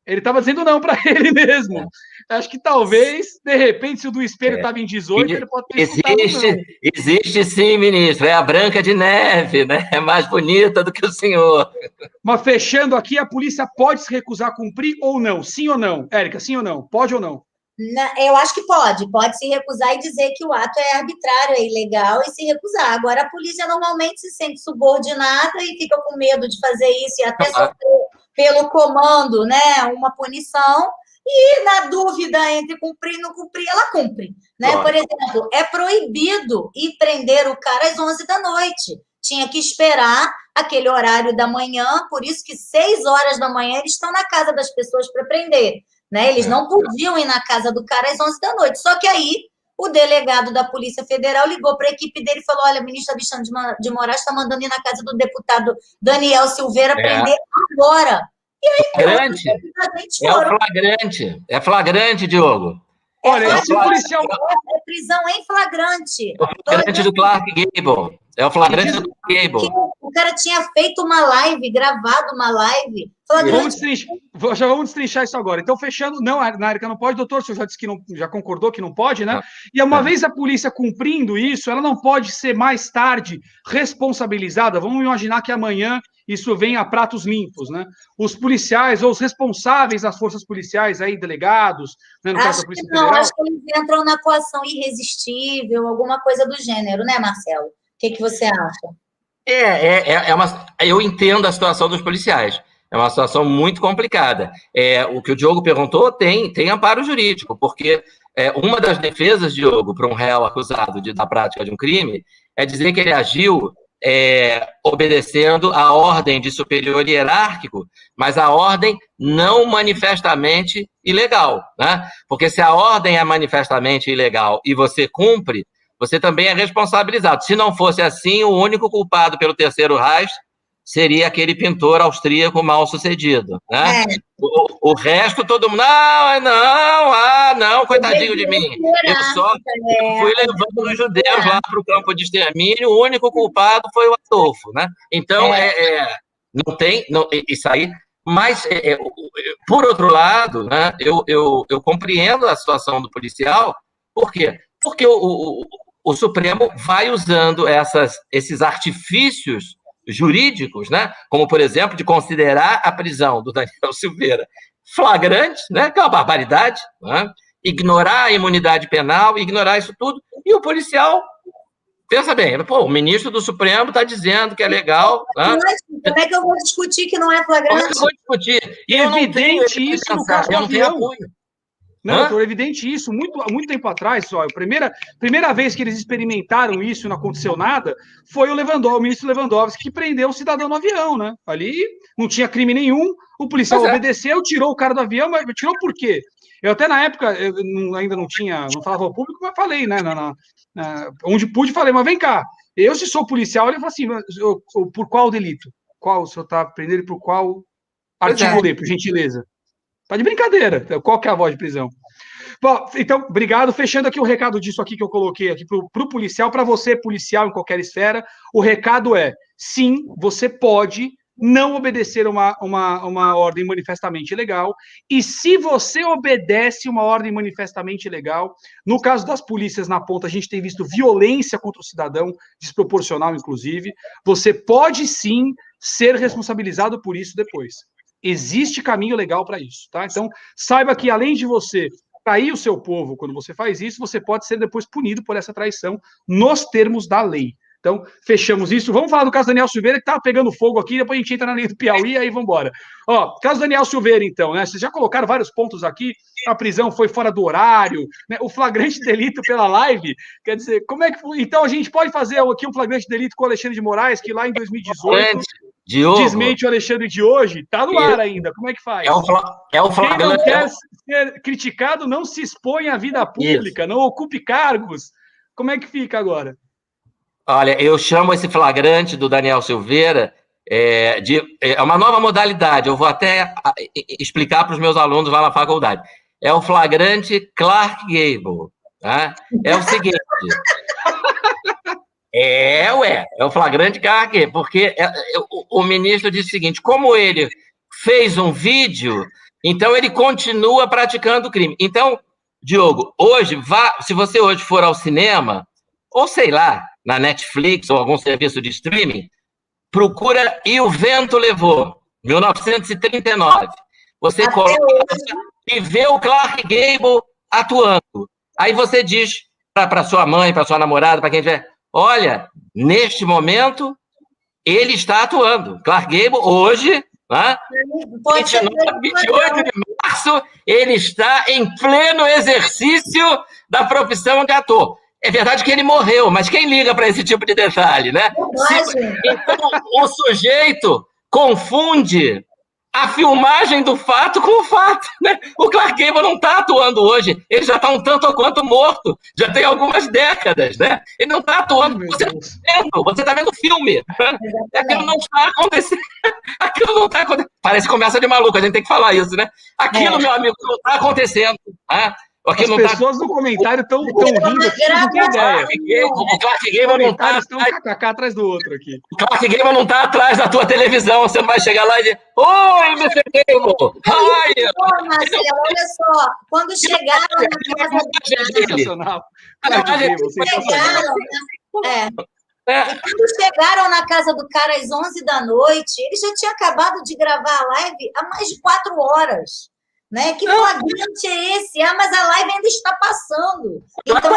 ele estava dizendo não para ele mesmo. Acho que talvez, de repente, se o do espelho estava em 18, ele pode ter escutado não. Existe sim, ministro. É a Branca de Neve, né? É mais bonita do que o senhor. Mas fechando aqui, a polícia pode se recusar a cumprir ou não? Sim ou não? Érica, sim ou não? Pode ou não? Eu acho que pode se recusar e dizer que o ato é arbitrário, é ilegal e se recusar. Agora, a polícia normalmente se sente subordinada e fica com medo de fazer isso e até sofrer pelo comando, né, uma punição, e na dúvida entre cumprir e não cumprir, ela cumpre, né? Por exemplo, é proibido ir prender o cara às 11 da noite. Tinha que esperar aquele horário da manhã, por isso que 6 horas da manhã eles estão na casa das pessoas para prender. Né? Eles não podiam ir na casa do cara às 11 da noite. Só que aí o delegado da Polícia Federal ligou para a equipe dele e falou, olha, o ministro Alexandre de Moraes está mandando ir na casa do deputado Daniel Silveira prender agora. E aí, flagrante. É flagrante, Diogo. Olha, esse policial... É prisão em flagrante. É o flagrante do Clark Gable. É o flagrante do Clark Gable. O cara tinha feito uma live, gravado uma live. Já vamos destrinchar isso agora. Então, fechando... Não, na Érica não pode, doutor, o senhor já disse que não, já concordou que não pode, né? E uma vez a polícia cumprindo isso, ela não pode ser mais tarde responsabilizada. Vamos imaginar que amanhã isso vem a pratos limpos, né? Os policiais ou os responsáveis das forças policiais, aí, delegados, né, no caso da Polícia Federal. Acho que eles entram na coação irresistível, alguma coisa do gênero, né, Marcelo? O que você acha? Eu entendo a situação dos policiais. É uma situação muito complicada. O que o Diogo perguntou tem amparo jurídico, porque uma das defesas, Diogo, para um réu acusado da prática de um crime é dizer que ele agiu obedecendo a ordem de superior hierárquico, mas a ordem não manifestamente ilegal, né? Porque se a ordem é manifestamente ilegal e você cumpre, você também é responsabilizado. Se não fosse assim, o único culpado pelo Terceiro Reich seria aquele pintor austríaco mal-sucedido, né? O resto, todo mundo, não, coitadinho de mim. Eu fui levando os judeus lá para o campo de extermínio, o único culpado foi o Adolfo, né? Então, não tem isso aí. Mas, por outro lado, né, eu compreendo a situação do policial. Por quê? Porque o Supremo vai usando esses artifícios jurídicos, né? Como, por exemplo, de considerar a prisão do Daniel Silveira flagrante, né? Que é uma barbaridade, né? Ignorar a imunidade penal, ignorar isso tudo, e o policial, pensa bem, o ministro do Supremo está dizendo que é legal. Né? Como é que eu vou discutir que não é flagrante? Como é que eu vou discutir? E é evidente isso no caso do avião. Não, doutor, evidente isso. Muito tempo atrás, só, a primeira vez que eles experimentaram isso e não aconteceu nada, foi o ministro Lewandowski que prendeu o cidadão no avião, né? Ali não tinha crime nenhum, o policial obedeceu, tirou o cara do avião, mas tirou por quê? Eu até na época, ainda não falava ao público, mas falei, né? Onde pude, falei, mas vem cá, eu se sou policial, ele fala assim, por qual delito? O senhor está prendendo ele por qual artigo ler, por gentileza? Tá de brincadeira. Qual que é a voz de prisão? Bom, então, obrigado. Fechando aqui o recado disso aqui que eu coloquei aqui pro policial, para você, policial em qualquer esfera, o recado é, sim, você pode não obedecer uma ordem manifestamente ilegal, e se você obedece uma ordem manifestamente ilegal, no caso das polícias na ponta, a gente tem visto violência contra o cidadão, desproporcional, inclusive, você pode sim ser responsabilizado por isso depois. Existe caminho legal para isso, tá? Então, saiba que além de você trair o seu povo quando você faz isso, você pode ser depois punido por essa traição nos termos da lei. Então, fechamos isso. Vamos falar do caso Daniel Silveira, que tá pegando fogo aqui, depois a gente entra na lei do Piauí e aí vamos embora. Ó, caso Daniel Silveira, então, né? Vocês já colocaram vários pontos aqui, a prisão foi fora do horário, né? O flagrante delito pela live, quer dizer, como é que foi? Então, a gente pode fazer aqui um flagrante delito com o Alexandre de Moraes, que lá em 2018... Diogo, desmente o Alexandre de hoje, tá no ar ainda. Como é que faz? Quem não quer ser criticado não se expõe à vida pública, não ocupe cargos. Como é que fica agora? Olha, eu chamo esse flagrante do Daniel Silveira é uma nova modalidade. Eu vou até explicar para os meus alunos lá na faculdade. É o flagrante Clark Gable. Tá? É o seguinte... É o flagrante Clark, porque o ministro disse o seguinte, como ele fez um vídeo, então ele continua praticando o crime. Então, Diogo, se você hoje for ao cinema, ou sei lá, na Netflix ou algum serviço de streaming, procura E o Vento Levou, 1939. Você coloca e vê o Clark Gable atuando. Aí você diz para sua mãe, para sua namorada, para quem tiver... Olha, neste momento, ele está atuando. Clark Gable, hoje, né, 28 de março, ele está em pleno exercício da profissão de ator. É verdade que ele morreu, mas quem liga para esse tipo de detalhe, né? Então, o sujeito confunde a filmagem do fato com o fato, né? O Clark Gable não está atuando hoje, ele já está um tanto ou quanto morto, já tem algumas décadas, né? Ele não está atuando, você está vendo filme. Aquilo não está acontecendo. Aquilo não está acontecendo. Parece conversa de maluco, a gente tem que falar isso, né? Aquilo, meu amigo, não está acontecendo. Né? As pessoas no comentário estão rindo, não tem ideia. O Clark Gable não está atrás do outro aqui. O Clark Gable não está atrás da tua televisão. Você não vai chegar lá e dizer: oi, Mr. Gable! Marcelo, olha só. Quando chegaram na quando chegaram na casa do cara às 11 da noite, ele já tinha acabado de gravar a live há mais de 4 horas. Né? Que flagrante é esse? Mas a live ainda está passando. Então,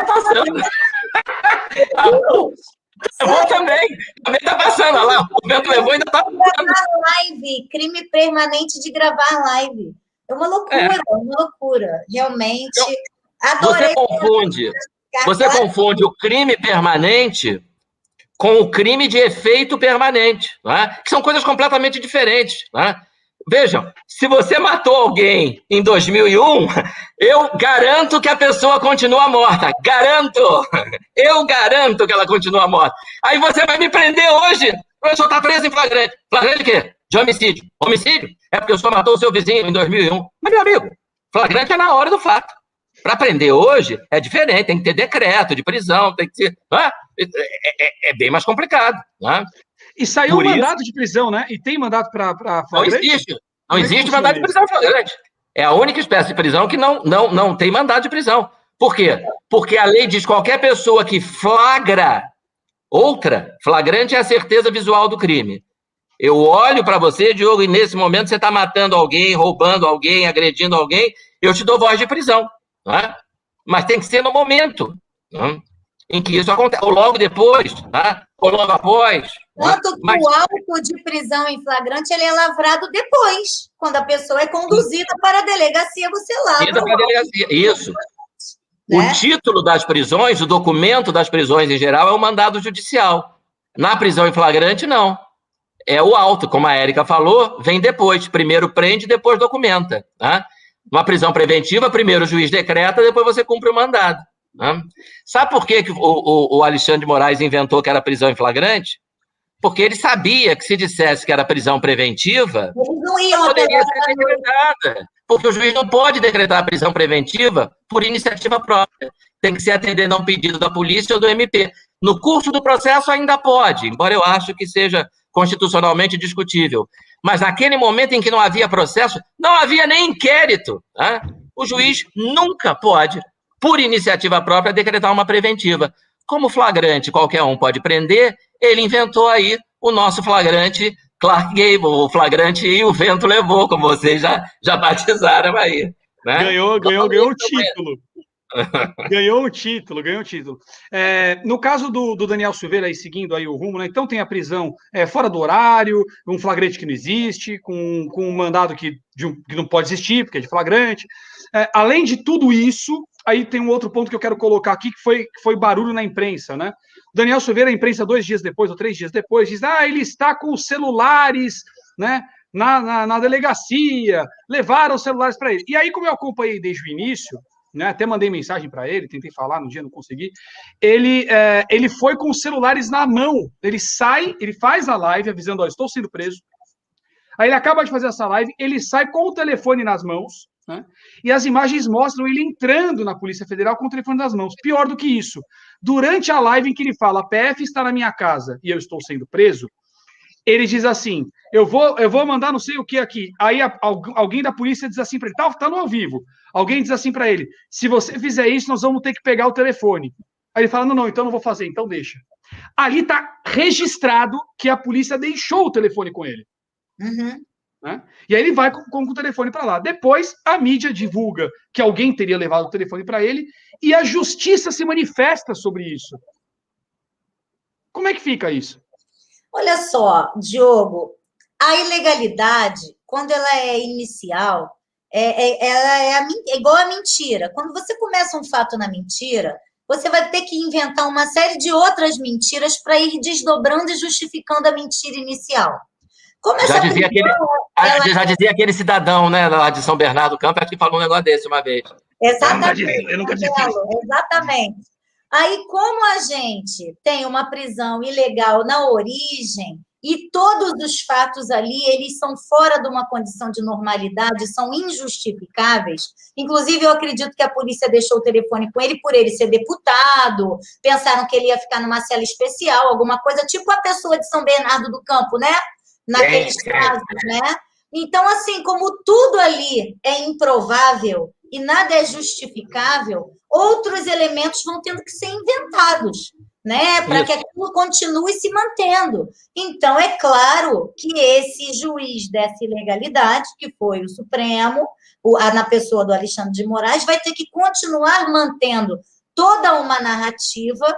Levou também está passando, olha lá, o vento levou e ainda está passando. Gravar live, crime permanente de gravar live. É uma loucura, realmente. Então, Adorei. Você confunde o crime permanente com o crime de efeito permanente, né? Que são coisas completamente diferentes, né? Vejam, se você matou alguém em 2001, eu garanto que a pessoa continua morta. Garanto! Eu garanto que ela continua morta. Aí você vai me prender hoje. O senhor está preso em flagrante. Flagrante de quê? De homicídio. Homicídio? É porque o senhor matou o seu vizinho em 2001. Mas, meu amigo, flagrante é na hora do fato. Para prender hoje é diferente, tem que ter decreto de prisão, tem que ter. Né? É bem mais complicado. Né? E saiu um mandato de prisão, né? E tem mandato para flagrante? Não existe mandado de prisão flagrante. É a única espécie de prisão que não tem mandado de prisão. Por quê? Porque a lei diz que qualquer pessoa que flagra outra, flagrante é a certeza visual do crime. Eu olho para você, Diogo, e nesse momento você está matando alguém, roubando alguém, agredindo alguém, eu te dou voz de prisão. Né? Mas tem que ser no momento, né, em que isso acontece, ou logo depois, né, ou logo após. Tanto que o auto de prisão em flagrante ele é lavrado depois, quando a pessoa é conduzida para a delegacia, você lavra. Isso. Né? O título das prisões, o documento das prisões em geral, é o mandado judicial. Na prisão em flagrante, não. É o auto, como a Érica falou, vem depois. Primeiro prende, depois documenta. Né? Uma prisão preventiva, primeiro o juiz decreta, depois você cumpre o mandado. Né? Sabe por que o Alexandre de Moraes inventou que era prisão em flagrante? Porque ele sabia que se dissesse que era prisão preventiva, não poderia ser decretada. Porque o juiz não pode decretar a prisão preventiva por iniciativa própria. Tem que ser atendendo a um pedido da polícia ou do MP. No curso do processo ainda pode, embora eu acho que seja constitucionalmente discutível. Mas naquele momento em que não havia processo, não havia nem inquérito. Né? O juiz nunca pode, por iniciativa própria, decretar uma preventiva. Como flagrante qualquer um pode prender, ele inventou aí o nosso flagrante Clark Gable, o flagrante e o vento levou, como vocês já batizaram aí. Né? Ganhou o título. Ganhou o título. No caso do Daniel Silveira, aí, seguindo aí o rumo, né? Então tem a prisão fora do horário, um flagrante que não existe, com um mandado que não pode existir, porque é de flagrante. Além de tudo isso, aí tem um outro ponto que eu quero colocar aqui, que foi barulho na imprensa, né? O Daniel Silveira, a imprensa 2 dias depois, ou 3 dias depois, diz, ele está com os celulares, né? Na delegacia, levaram os celulares para ele. E aí, como eu acompanhei desde o início, né, até mandei mensagem para ele, tentei falar no dia, não consegui. Ele foi com os celulares na mão. Ele faz a live avisando, estou sendo preso. Aí ele acaba de fazer essa live, ele sai com o telefone nas mãos, né, e as imagens mostram ele entrando na Polícia Federal com o telefone nas mãos. Pior do que isso, durante a live em que ele fala, a PF está na minha casa e eu estou sendo preso, ele diz assim, eu vou mandar não sei o que aqui. Aí alguém da polícia diz assim para ele, tá no ao vivo. Alguém diz assim para ele, se você fizer isso, nós vamos ter que pegar o telefone. Aí ele fala, não, então não vou fazer, então deixa. Ali está registrado que a polícia deixou o telefone com ele. Uhum. Né? E aí ele vai com o telefone para lá. Depois, a mídia divulga que alguém teria levado o telefone para ele e a justiça se manifesta sobre isso. Como é que fica isso? Olha só, Diogo, a ilegalidade, quando ela é inicial, ela é igual a mentira. Quando você começa um fato na mentira, você vai ter que inventar uma série de outras mentiras para ir desdobrando e justificando a mentira inicial. Como já dizia aquele cidadão, né, lá de São Bernardo do Campo, acho que falou um negócio desse uma vez. Exatamente. Eu nunca disse isso. Exatamente. Aí, como a gente tem uma prisão ilegal na origem e todos os fatos ali, eles são fora de uma condição de normalidade, são injustificáveis. Inclusive, eu acredito que a polícia deixou o telefone com ele por ele ser deputado, pensaram que ele ia ficar numa cela especial, alguma coisa, tipo a pessoa de São Bernardo do Campo, né? Naqueles casos, né? Então, assim, como tudo ali é improvável e nada é justificável, outros elementos vão tendo que ser inventados, né? Para que aquilo continue se mantendo. Então, é claro que esse juiz dessa ilegalidade, que foi o Supremo, na pessoa do Alexandre de Moraes, vai ter que continuar mantendo toda uma narrativa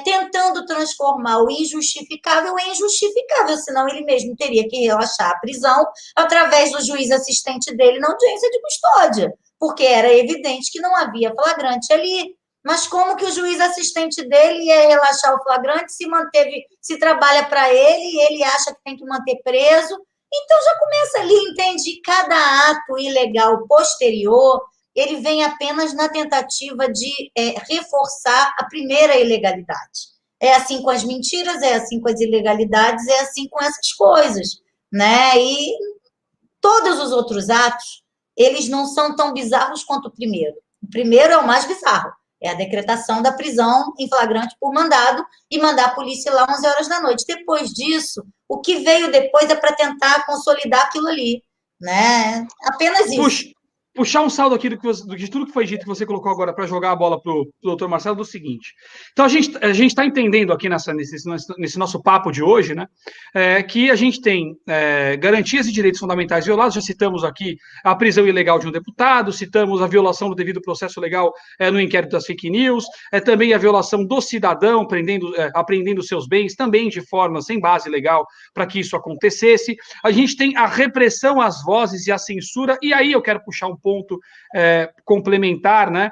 tentando transformar o injustificável em justificável, senão ele mesmo teria que relaxar a prisão através do juiz assistente dele na audiência de custódia, porque era evidente que não havia flagrante ali. Mas como que o juiz assistente dele ia relaxar o flagrante se trabalha para ele e ele acha que tem que manter preso? Então já começa ali, entende? Cada ato ilegal posterior, ele vem apenas na tentativa de reforçar a primeira ilegalidade. É assim com as mentiras, é assim com as ilegalidades, é assim com essas coisas, né? E todos os outros atos, eles não são tão bizarros quanto o primeiro. O primeiro é o mais bizarro, é a decretação da prisão em flagrante por mandado e mandar a polícia lá 11 horas da noite. Depois disso, o que veio depois é para tentar consolidar aquilo ali, né? Apenas isso. Puxar um saldo aqui de tudo que foi dito que você colocou agora para jogar a bola para o doutor Marcelo do seguinte. Então, a gente está entendendo aqui nesse nosso papo de hoje, né, que a gente tem garantias e direitos fundamentais violados. Já citamos aqui a prisão ilegal de um deputado, citamos a violação do devido processo legal no inquérito das fake news, também a violação do cidadão apreendendo seus bens, também de forma sem base legal para que isso acontecesse. A gente tem a repressão às vozes e a censura, e aí eu quero puxar um ponto complementar, né,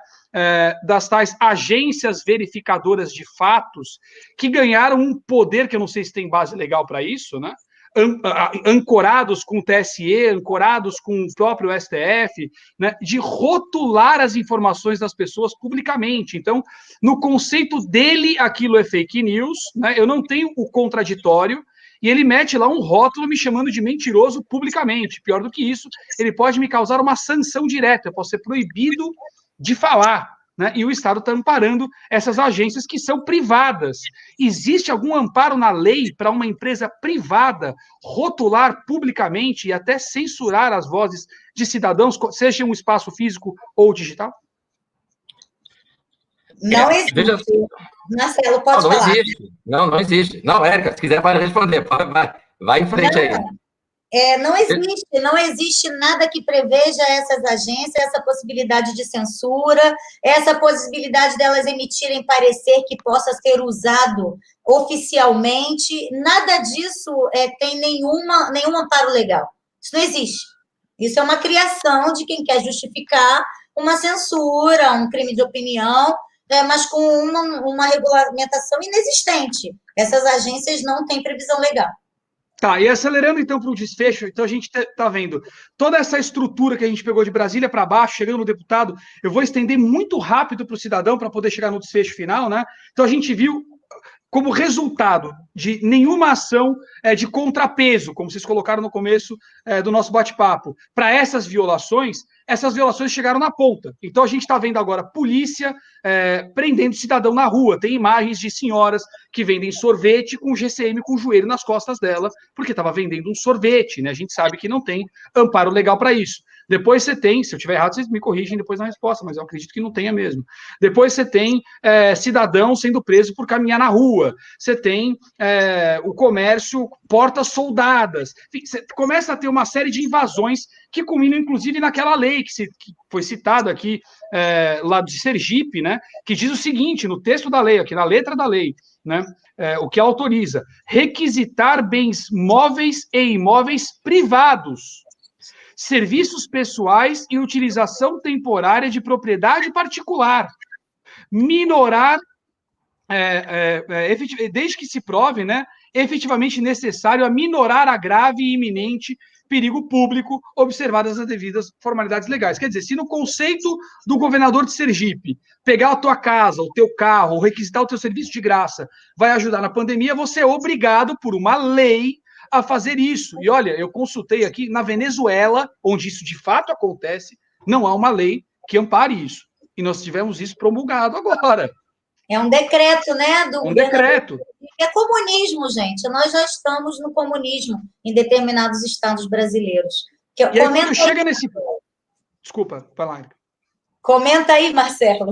das tais agências verificadoras de fatos, que ganharam um poder, que eu não sei se tem base legal para isso, né, ancorados com o TSE, ancorados com o próprio STF, né, de rotular as informações das pessoas publicamente. Então, no conceito dele, aquilo é fake news, né, eu não tenho o contraditório, e ele mete lá um rótulo me chamando de mentiroso publicamente. Pior do que isso, ele pode me causar uma sanção direta, eu posso ser proibido de falar, né? E o Estado está amparando essas agências que são privadas. Existe algum amparo na lei para uma empresa privada rotular publicamente e até censurar as vozes de cidadãos, seja um espaço físico ou digital? Não existe. Marcelo, pode não falar. Existe. Não existe. Não, Érica, se quiser pode responder. Vai em frente aí. Não existe nada que preveja essas agências, essa possibilidade de censura, essa possibilidade delas emitirem parecer que possa ser usado oficialmente. Nada disso tem nenhum amparo legal. Isso não existe. Isso é uma criação de quem quer justificar uma censura, um crime de opinião, mas com uma regulamentação inexistente. Essas agências não têm previsão legal. Tá, e acelerando então para o desfecho, então a gente está vendo toda essa estrutura que a gente pegou de Brasília para baixo, chegando no deputado, eu vou estender muito rápido para o cidadão para poder chegar no desfecho final, né? Então a gente viu como resultado de nenhuma ação de contrapeso, como vocês colocaram no começo do nosso bate-papo, para essas violações chegaram na ponta. Então, a gente está vendo agora polícia prendendo cidadão na rua. Tem imagens de senhoras que vendem sorvete com GCM com o joelho nas costas dela, porque estava vendendo um sorvete, né? A gente sabe que não tem amparo legal para isso. Depois você tem, se eu estiver errado, vocês me corrigem depois na resposta, mas eu acredito que não tenha mesmo. Depois você tem cidadão sendo preso por caminhar na rua. Você tem o comércio, portas soldadas. Enfim, você começa a ter uma série de invasões que culminam, inclusive, naquela lei que foi citada aqui, lá de Sergipe, né, que diz o seguinte, no texto da lei, aqui na letra da lei, né, o que autoriza, requisitar bens móveis e imóveis privados, serviços pessoais e utilização temporária de propriedade particular, minorar, desde que se prove, né, efetivamente necessário a minorar a grave e iminente perigo público, observadas as devidas formalidades legais. Quer dizer, se no conceito do governador de Sergipe, pegar a tua casa, o teu carro, ou requisitar o teu serviço de graça, vai ajudar na pandemia, você é obrigado, por uma lei, a fazer isso. E olha, eu consultei aqui, na Venezuela, onde isso de fato acontece, não há uma lei que ampare isso. E nós tivemos isso promulgado agora. É um decreto, né? Um decreto. É comunismo, gente. Nós já estamos no comunismo em determinados estados brasileiros. E aí, quando chega nesse... Desculpa, vai lá. Comenta aí, Marcelo.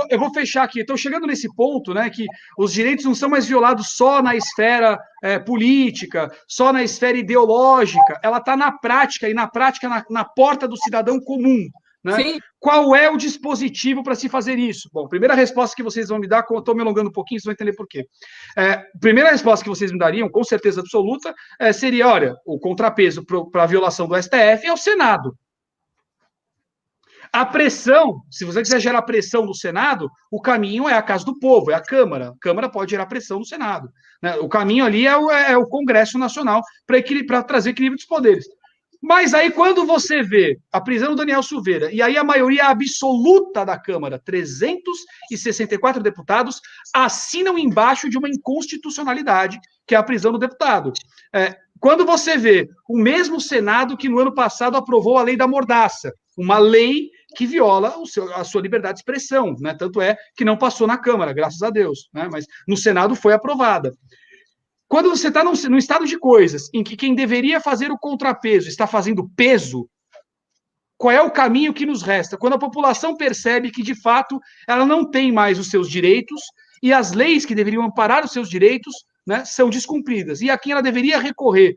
Eu vou fechar aqui. Estou chegando nesse ponto, né, que os direitos não são mais violados só na esfera política, só na esfera ideológica. Ela está na prática, e na prática na porta do cidadão comum. né? Sim. Qual é o dispositivo para se fazer isso? Bom, primeira resposta que vocês vão me dar, estou me alongando um pouquinho, vocês vão entender por quê. Primeira resposta que vocês me dariam, com certeza absoluta, seria, olha, o contrapeso para a violação do STF é o Senado. A pressão, se você quiser gerar pressão no Senado, o caminho é a Casa do Povo, é a Câmara. A Câmara pode gerar pressão no Senado, né? O caminho ali é o Congresso Nacional para trazer equilíbrio dos poderes. Mas aí, quando você vê a prisão do Daniel Silveira, e aí a maioria absoluta da Câmara, 364 deputados, assinam embaixo de uma inconstitucionalidade, que é a prisão do deputado. Quando você vê o mesmo Senado que no ano passado aprovou a lei da mordaça, uma lei que viola a sua liberdade de expressão, né? Tanto é que não passou na Câmara, graças a Deus, né? Mas no Senado foi aprovada. Quando você está num estado de coisas em que quem deveria fazer o contrapeso está fazendo peso, qual é o caminho que nos resta? Quando a população percebe que, de fato, ela não tem mais os seus direitos e as leis que deveriam amparar os seus direitos, né, são descumpridas. E a quem ela deveria recorrer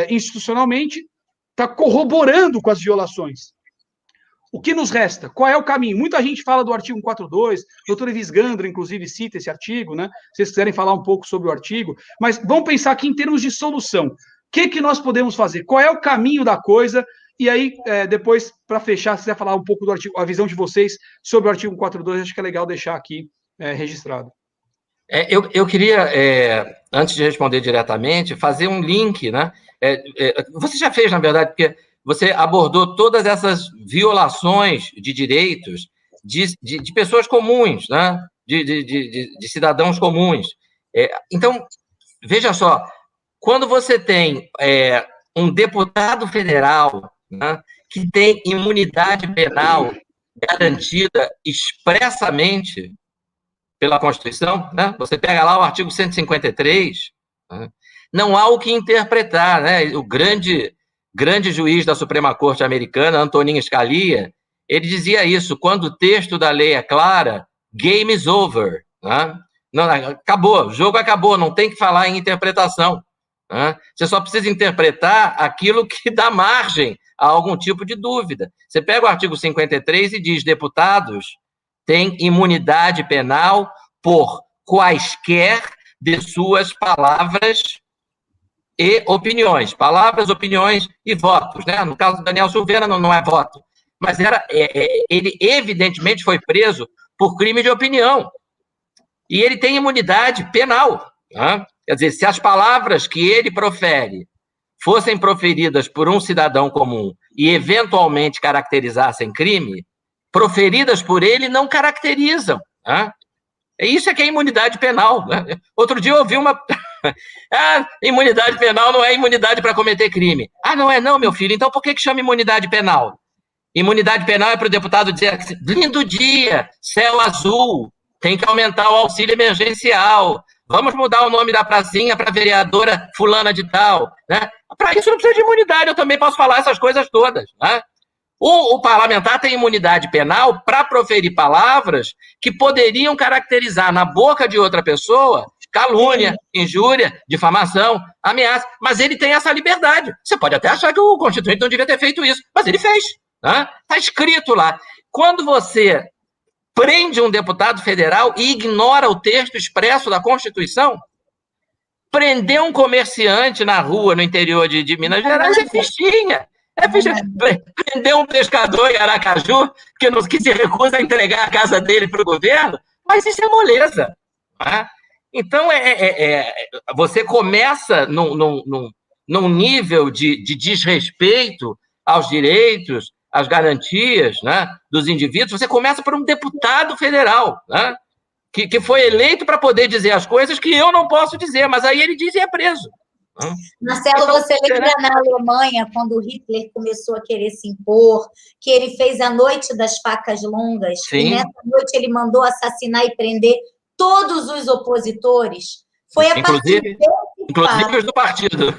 institucionalmente está corroborando com as violações. O que nos resta? Qual é o caminho? Muita gente fala do artigo 142, o doutor Evis Gandra, inclusive, cita esse artigo, né? Se vocês quiserem falar um pouco sobre o artigo, mas vamos pensar aqui em termos de solução. O que nós podemos fazer? Qual é o caminho da coisa? E aí, depois, para fechar, se quiser falar um pouco do artigo, a visão de vocês sobre o artigo 142, acho que é legal deixar aqui registrado. Eu queria, antes de responder diretamente, fazer um link, né? Você já fez, na verdade, porque você abordou todas essas violações de direitos de pessoas comuns, né? De cidadãos comuns. Então, veja só, quando você tem um deputado federal, né, que tem imunidade penal garantida expressamente pela Constituição, né? Você pega lá o artigo 153, né? Não há o que interpretar, né? O grande juiz da Suprema Corte americana, Antonin Scalia, ele dizia isso: quando o texto da lei é clara, game is over, né? Não, acabou, o jogo acabou, não tem que falar em interpretação, né? Você só precisa interpretar aquilo que dá margem a algum tipo de dúvida. Você pega o artigo 53 e diz: deputados têm imunidade penal por quaisquer de suas palavras e opiniões. Palavras, opiniões e votos, né? No caso do Daniel Silveira, não é voto. Mas ele evidentemente foi preso por crime de opinião. E ele tem imunidade penal, né? Quer dizer, se as palavras que ele profere fossem proferidas por um cidadão comum e eventualmente caracterizassem crime, proferidas por ele não caracterizam, né? Isso é que é imunidade penal, né? Outro dia eu ouvi uma... imunidade penal não é imunidade para cometer crime. Não é não, meu filho. Então por que chama imunidade penal? Imunidade penal é para o deputado dizer: lindo dia, céu azul, tem que aumentar o auxílio emergencial, vamos mudar o nome da pracinha para vereadora fulana de tal, né? Para isso não precisa de imunidade, eu também posso falar essas coisas todas, né? O parlamentar tem imunidade penal para proferir palavras que poderiam caracterizar na boca de outra pessoa calúnia, injúria, difamação, ameaça, mas ele tem essa liberdade. Você pode até achar que o Constituinte não devia ter feito isso, mas ele fez, né? Está escrito lá. Quando você prende um deputado federal e ignora o texto expresso da Constituição, prender um comerciante na rua no interior de Minas Gerais é fichinha. Prender um pescador em Aracaju que se recusa a entregar a casa dele para o governo, mas isso é moleza, né? Então, você começa num nível de desrespeito aos direitos, às garantias, né, dos indivíduos. Você começa por um deputado federal, né, que foi eleito para poder dizer as coisas que eu não posso dizer, mas aí ele diz e é preso. Marcelo, então, você lembra na Alemanha, quando Hitler começou a querer se impor, que ele fez a noite das facas longas? Sim. E nessa noite ele mandou assassinar e prender todos os opositores? Foi a partir desse inclusive os do partido.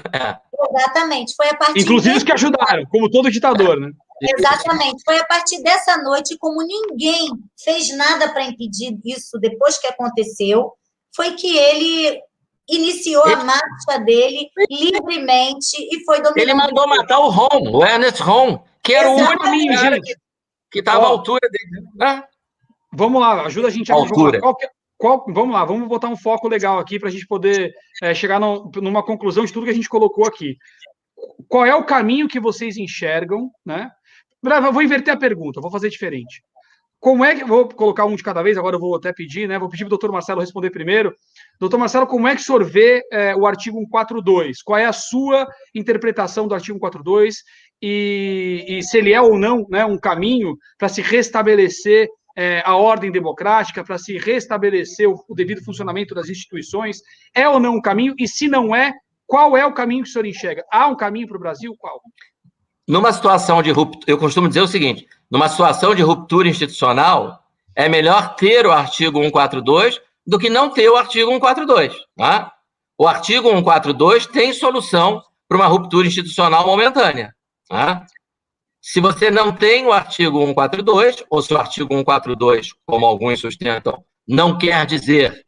Exatamente. Foi a partir inclusive os que ajudaram, como todo ditador, né? Exatamente. Foi a partir dessa noite, como ninguém fez nada para impedir isso depois que aconteceu, foi que ele iniciou a marcha dele livremente e foi dominando. Ele mandou matar o Ron, o Ernest Ron, que era o único que estava à altura dele. Né? Vamos lá, ajuda a gente a... Altura. Vamos lá, vamos botar um foco legal aqui para a gente poder chegar numa conclusão de tudo que a gente colocou aqui. Qual é o caminho que vocês enxergam, né? Eu vou inverter a pergunta, vou fazer diferente. Como é que... Vou colocar um de cada vez, agora eu vou até pedir, né? Vou pedir para o doutor Marcelo responder primeiro. Doutor Marcelo, como é que o senhor vê o artigo 142? Qual é a sua interpretação do artigo 142 e se ele é ou não, né, um caminho para se restabelecer a ordem democrática, para se restabelecer o devido funcionamento das instituições? É ou não um caminho? E se não é, qual é o caminho que o senhor enxerga? Há um caminho para o Brasil? Qual? Numa situação de ruptura, eu costumo dizer o seguinte, numa situação de ruptura institucional, é melhor ter o artigo 142 do que não ter o artigo 142. Tá? O artigo 142 tem solução para uma ruptura institucional momentânea. Tá? Se você não tem o artigo 142, ou se o artigo 142, como alguns sustentam, não quer dizer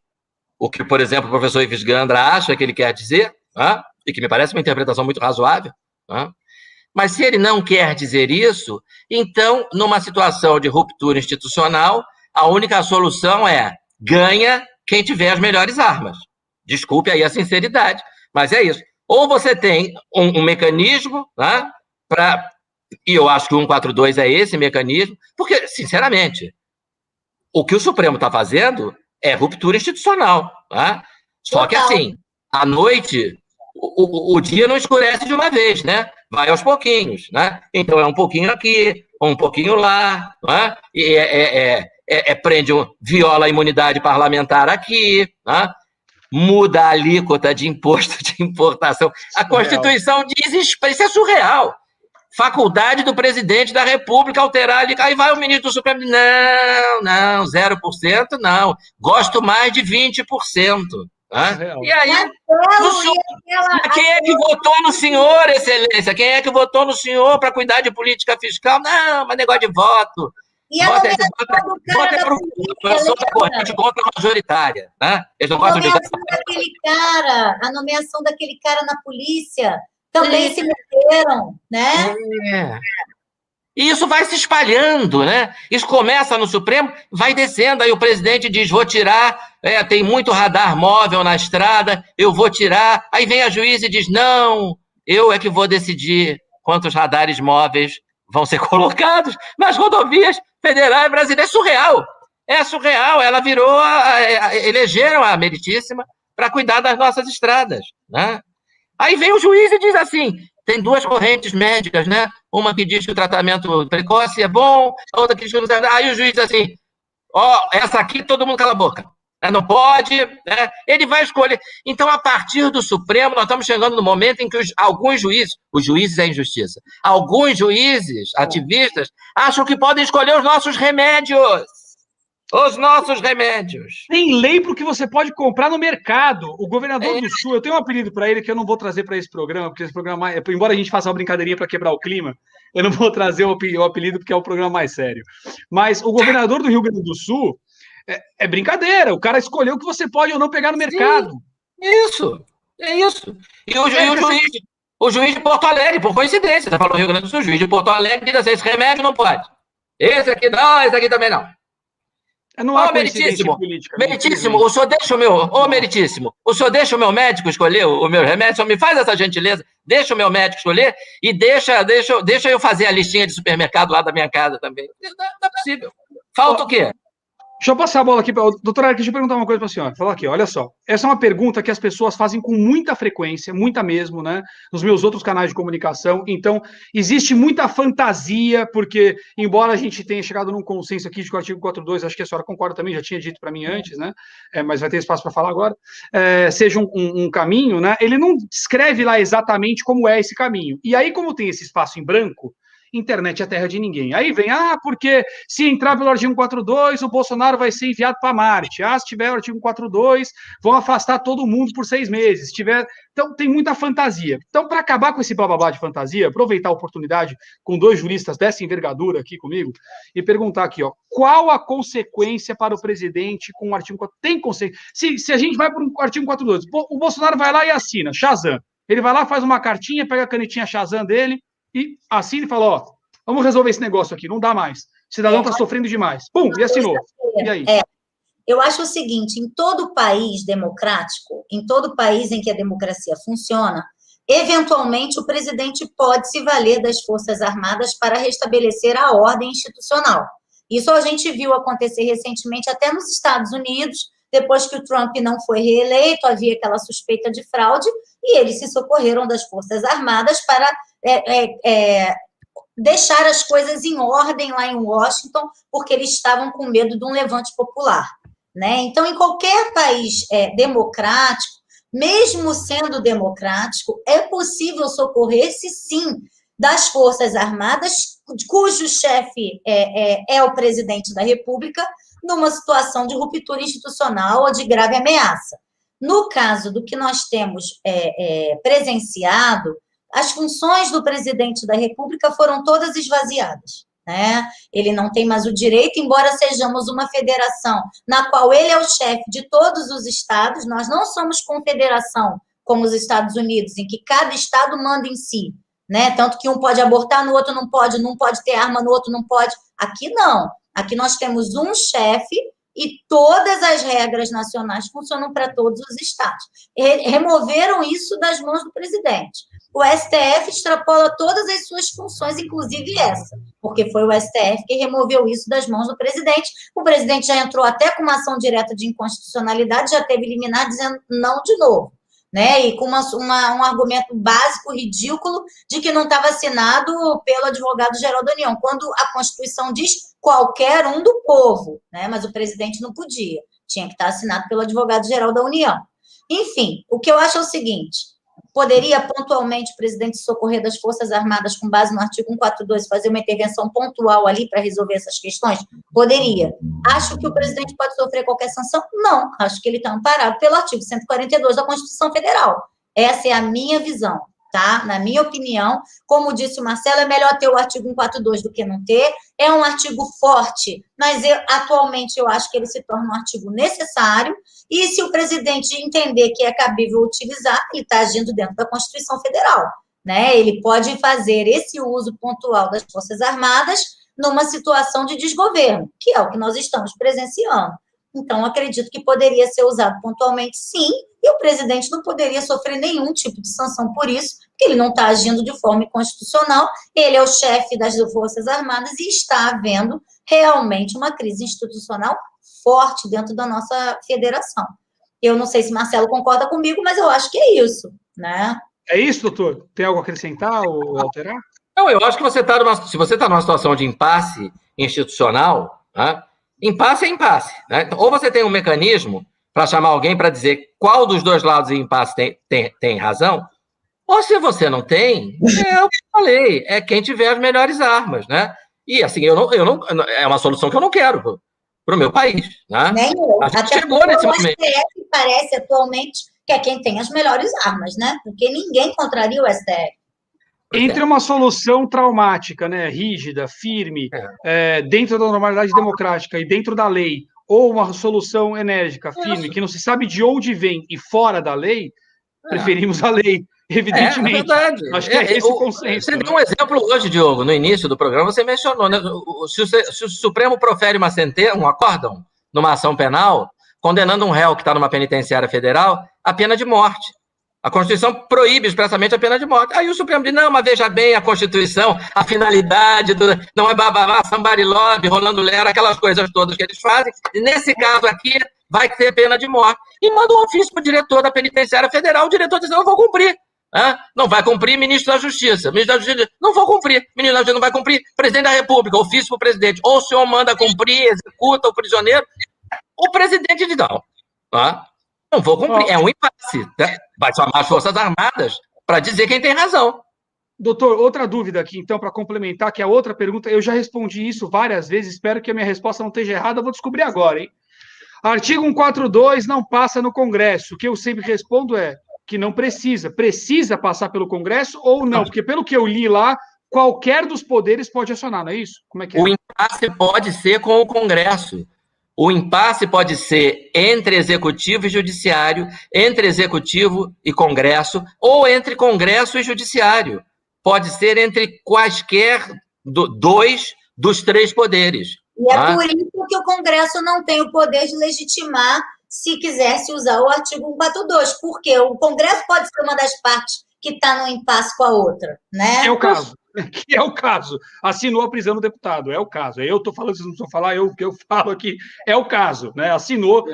o que, por exemplo, o professor Ives Gandra acha que ele quer dizer, tá? E que me parece uma interpretação muito razoável, tá? Mas se ele não quer dizer isso, então, numa situação de ruptura institucional, a única solução é ganha quem tiver as melhores armas. Desculpe aí a sinceridade, mas é isso. Ou você tem um mecanismo, tá? E eu acho que o 142 é esse mecanismo, porque, sinceramente, o que o Supremo está fazendo é ruptura institucional. Tá? Só que, assim, à noite, o dia não escurece de uma vez, né? Vai aos pouquinhos, né? Então, é um pouquinho aqui, um pouquinho lá, né? E viola a imunidade parlamentar aqui, né? Muda a alíquota de imposto de importação. A Constituição diz isso é surreal. Faculdade do presidente da República alterar ali. Aí vai o ministro do Supremo. Não, 0%, não. Gosto mais de 20%. Tá? E aí, quem é que votou no senhor, Excelência? Quem é que votou no senhor para cuidar de política fiscal? Não, mas negócio de voto. E a nomeação do cara da polícia, da corrente contra a majoritária. Né? Eles não gostam de a nomeação daquele cara na polícia também se meteram, né? E isso vai se espalhando, né? Isso começa no Supremo, vai descendo, aí o presidente diz, vou tirar, tem muito radar móvel na estrada, eu vou tirar. Aí vem a juíza e diz, não, eu é que vou decidir quantos radares móveis vão ser colocados nas rodovias federais brasileiras. É surreal. Ela virou, elegeram a meritíssima para cuidar das nossas estradas, né? Aí vem o juiz e diz assim, tem duas correntes médicas, né? Uma que diz que o tratamento precoce é bom, a outra que diz que não deve. Aí o juiz diz assim, essa aqui todo mundo cala a boca. Não pode, né? Ele vai escolher. Então, a partir do Supremo, nós estamos chegando no momento em que alguns juízes, os juízes é injustiça, alguns juízes, ativistas, acham que podem escolher os nossos remédios. Os nossos remédios. Tem lei para o que você pode comprar no mercado. O governador do Sul, eu tenho um apelido para ele que eu não vou trazer para esse programa, porque esse programa, embora a gente faça uma brincadeirinha para quebrar o clima, eu não vou trazer o apelido porque é o programa mais sério. Mas o governador do Rio Grande do Sul é brincadeira. O cara escolheu o que você pode ou não pegar no mercado. Isso. E o juiz de Porto Alegre, por coincidência, você falou Rio Grande do Sul, o juiz de Porto Alegre diz assim, esse remédio não pode. Esse aqui não, esse aqui também não. Não há meritíssimo, política, meritíssimo, o senhor deixa meritíssimo, o senhor deixa o meu médico escolher o meu remédio, o senhor me faz essa gentileza, deixa o meu médico escolher e deixa eu fazer a listinha de supermercado lá da minha casa também. Não é possível. Falta o quê? Deixa eu passar a bola aqui para o doutor Eric, deixa eu perguntar uma coisa para a senhora. Falar aqui, olha só. Essa é uma pergunta que as pessoas fazem com muita frequência, muita mesmo, né? Nos meus outros canais de comunicação. Então, existe muita fantasia, porque, embora a gente tenha chegado num consenso aqui de que o artigo 42, acho que a senhora concorda também, já tinha dito para mim antes, né? Mas vai ter espaço para falar agora, seja um caminho, né? Ele não descreve lá exatamente como é esse caminho. E aí, como tem esse espaço em branco, internet é terra de ninguém. Aí vem, porque se entrar pelo artigo 142, o Bolsonaro vai ser enviado para Marte. Se tiver o artigo 142, vão afastar todo mundo por 6 meses. Se tiver... Então, tem muita fantasia. Então, para acabar com esse blá-blá-blá de fantasia, aproveitar a oportunidade com 2 juristas dessa envergadura aqui comigo e perguntar aqui, qual a consequência para o presidente com o artigo 142? Tem consequência? Se a gente vai para o artigo 142, o Bolsonaro vai lá e assina, Shazam. Ele vai lá, faz uma cartinha, pega a canetinha Shazam dele, e assim ele fala, vamos resolver esse negócio aqui, não dá mais. O cidadão está sofrendo demais. Pum, e assinou. E aí? Eu acho o seguinte, em todo país democrático, em todo país em que a democracia funciona, eventualmente o presidente pode se valer das Forças Armadas para restabelecer a ordem institucional. Isso a gente viu acontecer recentemente até nos Estados Unidos, depois que o Trump não foi reeleito, havia aquela suspeita de fraude, e eles se socorreram das Forças Armadas para deixar as coisas em ordem lá em Washington, porque eles estavam com medo de um levante popular, né? Então, em qualquer país democrático, mesmo sendo democrático, é possível socorrer-se, sim, das Forças Armadas, cujo chefe é o presidente da República, numa situação de ruptura institucional ou de grave ameaça. No caso do que nós temos presenciado, as funções do presidente da República foram todas esvaziadas, né? Ele não tem mais o direito, embora sejamos uma federação na qual ele é o chefe de todos os estados, nós não somos confederação como os Estados Unidos, em que cada estado manda em si, né? Tanto que um pode abortar, no outro não pode ter arma, no outro não pode. Aqui não. Aqui nós temos um chefe e todas as regras nacionais funcionam para todos os estados. Removeram isso das mãos do presidente. O STF extrapola todas as suas funções, inclusive essa, porque foi o STF que removeu isso das mãos do presidente. O presidente já entrou até com uma ação direta de inconstitucionalidade, já teve liminar dizendo não de novo, né? E com um argumento básico, ridículo, de que não estava assinado pelo advogado-geral da União, quando a Constituição diz qualquer um do povo, né? Mas o presidente não podia, tinha que estar assinado pelo advogado-geral da União. Enfim, o que eu acho é o seguinte: poderia pontualmente o presidente socorrer das Forças Armadas com base no artigo 142, fazer uma intervenção pontual ali para resolver essas questões? Poderia. Acho que o presidente pode sofrer qualquer sanção? Não. Acho que ele está amparado pelo artigo 142 da Constituição Federal. Essa é a minha visão, tá? Na minha opinião, como disse o Marcelo, é melhor ter o artigo 142 do que não ter. É um artigo forte, mas atualmente eu acho que ele se torna um artigo necessário. E se o presidente entender que é cabível utilizar, ele está agindo dentro da Constituição Federal, né? Ele pode fazer esse uso pontual das Forças Armadas numa situação de desgoverno, que é o que nós estamos presenciando. Então, acredito que poderia ser usado pontualmente, sim, e o presidente não poderia sofrer nenhum tipo de sanção por isso, porque ele não está agindo de forma inconstitucional, ele é o chefe das Forças Armadas e está havendo realmente uma crise institucional forte dentro da nossa federação. Eu não sei se Marcelo concorda comigo, mas eu acho que é isso, né? É isso, doutor? Tem algo a acrescentar ou alterar? Não, eu acho que se você está numa situação de impasse institucional, né? Impasse é impasse, né? Ou você tem um mecanismo para chamar alguém para dizer qual dos dois lados do impasse tem razão, ou se você não tem, é o que eu falei, é quem tiver as melhores armas, né? E assim, é uma solução que eu não quero para o meu país, né? Nem eu. A gente até chegou nesse momento. O STF parece atualmente que é quem tem as melhores armas, né? Porque ninguém contraria o STF. Entre uma solução traumática, né, rígida, firme, dentro da normalidade democrática e dentro da lei, ou uma solução enérgica, firme, que não se sabe de onde vem e fora da lei, preferimos a lei, evidentemente. É verdade. Acho que é esse o consenso. Você deu um exemplo hoje, Diogo, no início do programa, você mencionou, né? Se o Supremo profere um acórdão numa ação penal, condenando um réu que está numa penitenciária federal à pena de morte. A Constituição proíbe expressamente a pena de morte. Aí o Supremo diz, não, mas veja bem a Constituição, a finalidade, não é bababá, somebody love, rolando lera, aquelas coisas todas que eles fazem. E nesse caso aqui, vai ter pena de morte. E manda um ofício para o diretor da penitenciária federal, o diretor diz, não vou cumprir. Não vai cumprir, ministro da Justiça. Ministro da Justiça, não vou cumprir. Ministro da Justiça não vai cumprir. Presidente da República, ofício para o presidente. Ou o senhor manda cumprir, executa o prisioneiro. O presidente diz, não vou cumprir. É um impasse. Né? Vai chamar as Forças Armadas para dizer quem tem razão. Doutor, outra dúvida aqui, então, para complementar, que é outra pergunta. Eu já respondi isso várias vezes, espero que a minha resposta não esteja errada, eu vou descobrir agora, hein? Artigo 142 não passa no Congresso. O que eu sempre respondo é que não precisa. Precisa passar pelo Congresso ou não? Porque, pelo que eu li lá, qualquer dos poderes pode acionar, não é isso? Como é que é? O impasse pode ser com o Congresso. O impasse pode ser entre Executivo e Judiciário, entre Executivo e Congresso, ou entre Congresso e Judiciário. Pode ser entre quaisquer dois dos três poderes. E é por isso que o Congresso não tem o poder de legitimar se quisesse usar o artigo 142, porque o Congresso pode ser uma das partes que está no impasse com a outra, né? É o caso. Que é o caso. Assinou a prisão do deputado, é o caso. Eu estou falando, vocês não precisam falar, o que eu falo aqui é o caso, né? Assinou,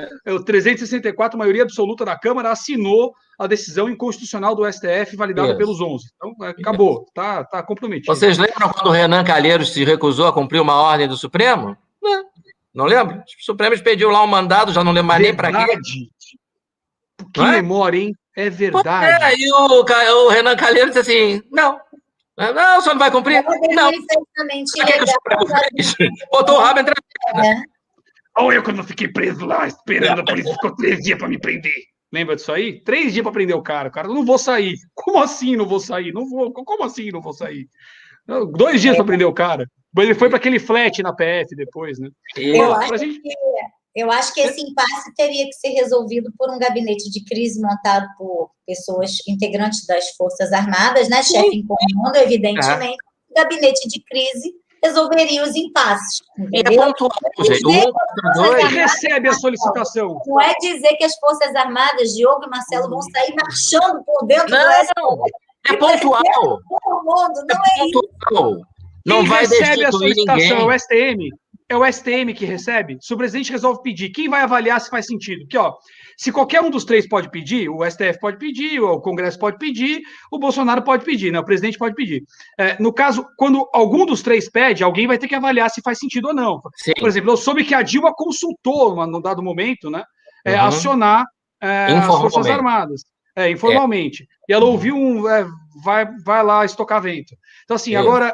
364, maioria absoluta da Câmara, assinou a decisão inconstitucional do STF, validada pelos 11. Então, acabou, tá comprometido. Vocês lembram quando o Renan Calheiros se recusou a cumprir uma ordem do Supremo? Não lembro? O Supremo pediu lá um mandado, já não lembro mais nem para quê. Que memória, hein? É verdade. Aí o Renan Calheiros disse assim, não, o senhor não vai cumprir? Não. Botou o rabo entre as pernas. Ou eu, quando fiquei preso lá, esperando, a polícia ficou 3 dias para me prender. Lembra disso aí? 3 dias para prender o cara. O cara, não vou sair. Como assim não vou sair? Não vou. Como assim não vou sair? 2 dias para prender o cara. Ele foi para aquele flat na PF depois, né? Eu acho que esse impasse teria que ser resolvido por um gabinete de crise montado por pessoas integrantes das Forças Armadas, né? Chefe em comando, evidentemente. O gabinete de crise resolveria os impasses. Entendeu? Quem recebe a solicitação? Não é dizer que as Forças Armadas, Diogo e Marcelo, vão sair marchando por dentro do STF. É pontual. Não é isso. Não vai recebe a solicitação, ninguém. É o STM. É o STM que recebe. Se o presidente resolve pedir, quem vai avaliar se faz sentido? Porque, se qualquer um dos três pode pedir, o STF pode pedir, o Congresso pode pedir, o Bolsonaro pode pedir, né? O presidente pode pedir. No caso, quando algum dos três pede, alguém vai ter que avaliar se faz sentido ou não. Sim. Por exemplo, eu soube que a Dilma consultou, num dado momento, né? Acionar as Forças Armadas. Informalmente. E ela ouviu vai lá estocar vento. Então, assim, agora...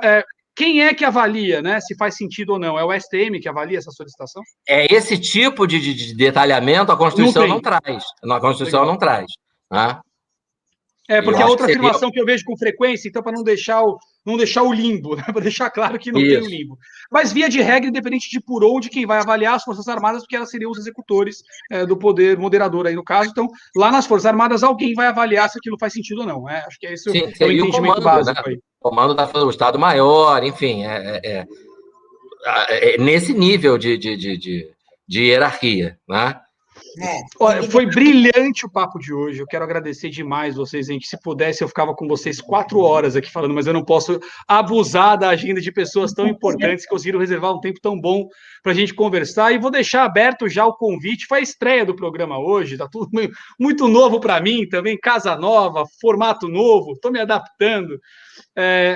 Quem é que avalia, né, se faz sentido ou não? É o STM que avalia essa solicitação? Esse tipo de detalhamento a Constituição não traz. A Constituição não traz. Né? Porque a outra afirmação que eu vejo com frequência, então, para não deixar o limbo, né? Para deixar claro que não tem o limbo. Mas, via de regra, independente de por onde quem vai avaliar as Forças Armadas, porque elas seriam os executores do poder moderador aí no caso. Então, lá nas Forças Armadas, alguém vai avaliar se aquilo faz sentido ou não. Acho que esse é o entendimento básico aí. O comando do Estado-Maior, enfim, nesse nível de hierarquia, né? Olha, foi brilhante o papo de hoje. Eu quero agradecer demais vocês, gente. Se pudesse, eu ficava com vocês 4 horas aqui falando, mas eu não posso abusar da agenda de pessoas tão importantes que conseguiram reservar um tempo tão bom para a gente conversar. E vou deixar aberto já o convite. Foi a estreia do programa hoje, tá tudo muito novo para mim também, casa nova, formato novo, estou me adaptando.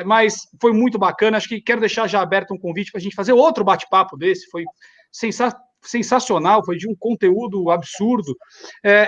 Mas foi muito bacana. Acho que quero deixar já aberto um convite para a gente fazer outro bate-papo desse. Foi sensacional, foi de um conteúdo absurdo.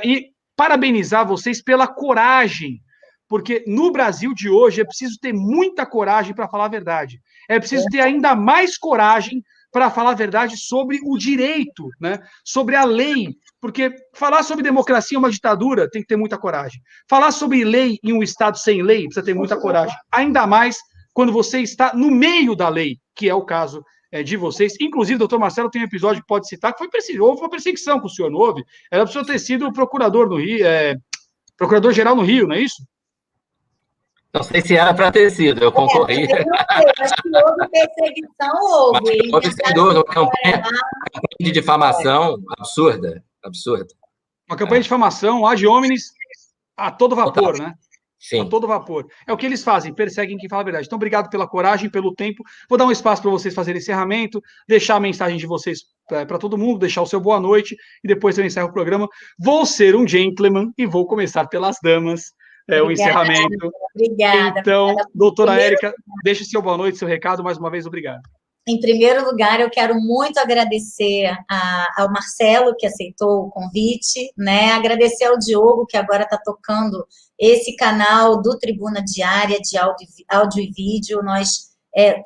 E parabenizar vocês pela coragem, porque no Brasil de hoje é preciso ter muita coragem para falar a verdade. É preciso ter ainda mais coragem para falar a verdade sobre o direito, né? Sobre a lei. Porque falar sobre democracia em uma ditadura tem que ter muita coragem. Falar sobre lei em um Estado sem lei precisa ter muita coragem. Ainda mais quando você está no meio da lei, que é o caso de vocês. Inclusive, doutor Marcelo tem um episódio que pode citar que houve uma perseguição com o senhor, não houve? Ela precisou ter sido procurador no Rio, procurador-geral no Rio, não é isso? Não sei se era para ter sido, eu concorri. Acho que houve perseguição, houve. Houve uma campanha de difamação absurda. Uma campanha de difamação, ad hominis, a todo vapor, né? Sim. A todo vapor. É o que eles fazem, perseguem quem fala a verdade. Então, obrigado pela coragem, pelo tempo. Vou dar um espaço para vocês fazerem encerramento, deixar a mensagem de vocês para todo mundo, deixar o seu boa noite, e depois eu encerro o programa. Vou ser um gentleman e vou começar pelas damas, o encerramento. Obrigada. Então, doutora Érica, deixe seu boa noite, seu recado, mais uma vez, obrigado. Em primeiro lugar, eu quero muito agradecer ao Marcelo, que aceitou o convite, né? Agradecer ao Diogo, que agora está tocando esse canal do Tribuna Diária de áudio e vídeo.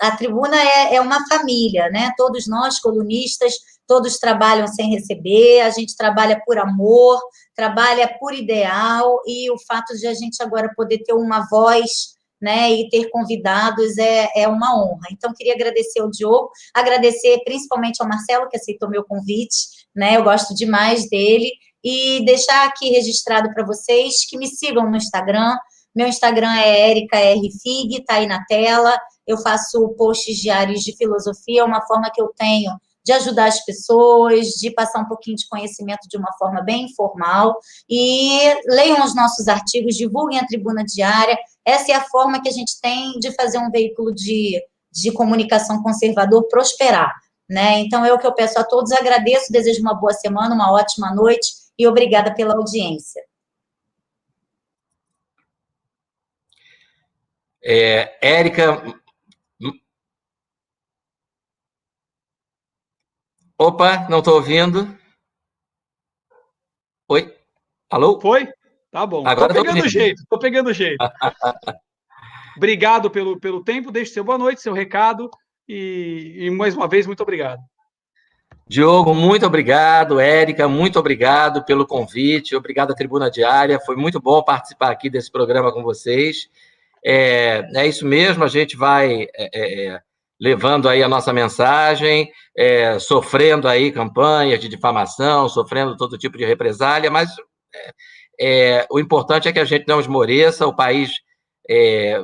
A Tribuna é uma família, né? Todos nós, colunistas, todos trabalham sem receber, a gente trabalha por amor, trabalha por ideal, e o fato de a gente agora poder ter uma voz, né, e ter convidados é uma honra. Então, queria agradecer ao Diogo, agradecer principalmente ao Marcelo, que aceitou meu convite, né, eu gosto demais dele, e deixar aqui registrado para vocês que me sigam no Instagram. Meu Instagram é Érica R. Fig, está aí na tela, eu faço posts diários de filosofia, é uma forma que eu tenho de ajudar as pessoas, de passar um pouquinho de conhecimento de uma forma bem informal, e leiam os nossos artigos, divulguem a Tribuna Diária. Essa é a forma que a gente tem de fazer um veículo de comunicação conservador prosperar, né? Então, é o que eu peço a todos, agradeço, desejo uma boa semana, uma ótima noite, e obrigada pela audiência. Érica... Opa, não estou ouvindo. Oi? Alô? Foi? Tá bom. Agora estou pegando o jeito. Obrigado pelo tempo, deixe seu boa noite, seu recado, e mais uma vez, muito obrigado. Diogo, muito obrigado. Érica, muito obrigado pelo convite. Obrigado à Tribuna Diária. Foi muito bom participar aqui desse programa com vocês. É isso mesmo, a gente vai levando aí a nossa mensagem, sofrendo aí campanhas de difamação, sofrendo todo tipo de represália, mas o importante é que a gente não esmoreça, o país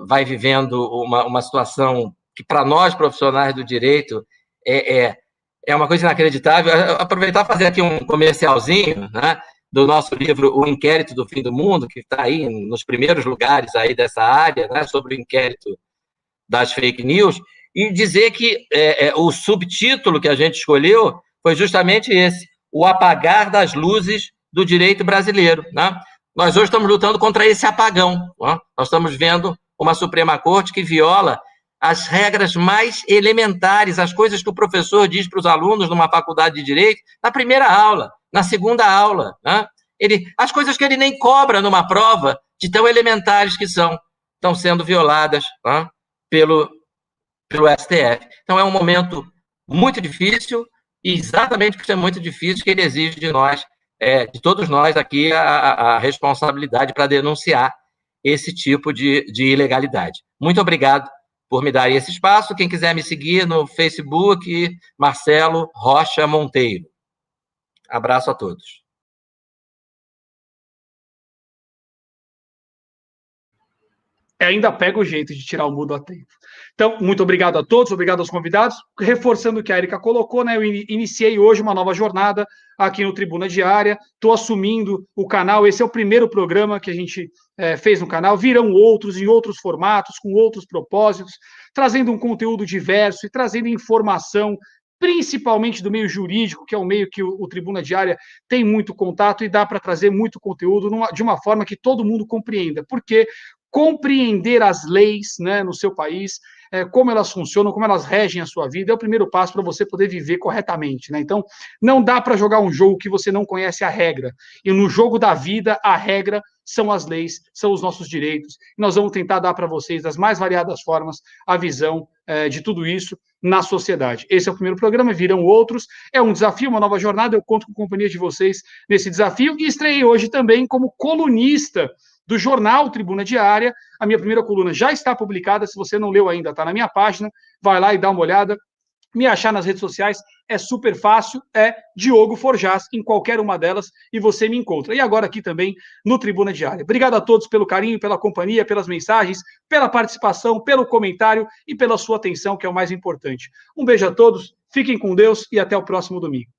vai vivendo uma situação que, para nós, profissionais do direito, é uma coisa inacreditável. Aproveitar e fazer aqui um comercialzinho, né, do nosso livro O Inquérito do Fim do Mundo, que está aí nos primeiros lugares aí dessa área, né, sobre o inquérito das fake news, e dizer que o subtítulo que a gente escolheu foi justamente esse, o apagar das luzes do direito brasileiro, né? Nós hoje estamos lutando contra esse apagão, né? Nós estamos vendo uma Suprema Corte que viola as regras mais elementares, as coisas que o professor diz para os alunos numa faculdade de Direito, na primeira aula, na segunda aula, né? As coisas que ele nem cobra numa prova, de tão elementares que estão sendo violadas, né, pelo STF. Então, é um momento muito difícil, e exatamente por ser muito difícil que ele exige de nós, de todos nós aqui, a responsabilidade para denunciar esse tipo de ilegalidade. Muito obrigado por me dar esse espaço. Quem quiser me seguir no Facebook, Marcelo Rocha Monteiro. Abraço a todos. Ainda pega o jeito de tirar o mudo a tempo. Então, muito obrigado a todos, obrigado aos convidados. Reforçando o que a Érica colocou, né? Eu iniciei hoje uma nova jornada aqui no Tribuna Diária, estou assumindo o canal, esse é o primeiro programa que a gente fez no canal, virão outros, em outros formatos, com outros propósitos, trazendo um conteúdo diverso e trazendo informação, principalmente do meio jurídico, que é o meio que o Tribuna Diária tem muito contato e dá para trazer muito conteúdo de uma forma que todo mundo compreenda, porque compreender as leis, né, no seu país, como elas funcionam, como elas regem a sua vida, é o primeiro passo para você poder viver corretamente, né? Então, não dá para jogar um jogo que você não conhece a regra. E no jogo da vida, a regra são as leis, são os nossos direitos. E nós vamos tentar dar para vocês, das mais variadas formas, a visão de tudo isso na sociedade. Esse é o primeiro programa, virão outros. É um desafio, uma nova jornada. Eu conto com a companhia de vocês nesse desafio. E estreiei hoje também como colunista do jornal Tribuna Diária. A minha primeira coluna já está publicada, se você não leu ainda, está na minha página, vai lá e dá uma olhada. Me achar nas redes sociais é super fácil, é Diogo Forjaz, em qualquer uma delas, e você me encontra. E agora aqui também no Tribuna Diária. Obrigado a todos pelo carinho, pela companhia, pelas mensagens, pela participação, pelo comentário e pela sua atenção, que é o mais importante. Um beijo a todos, fiquem com Deus e até o próximo domingo.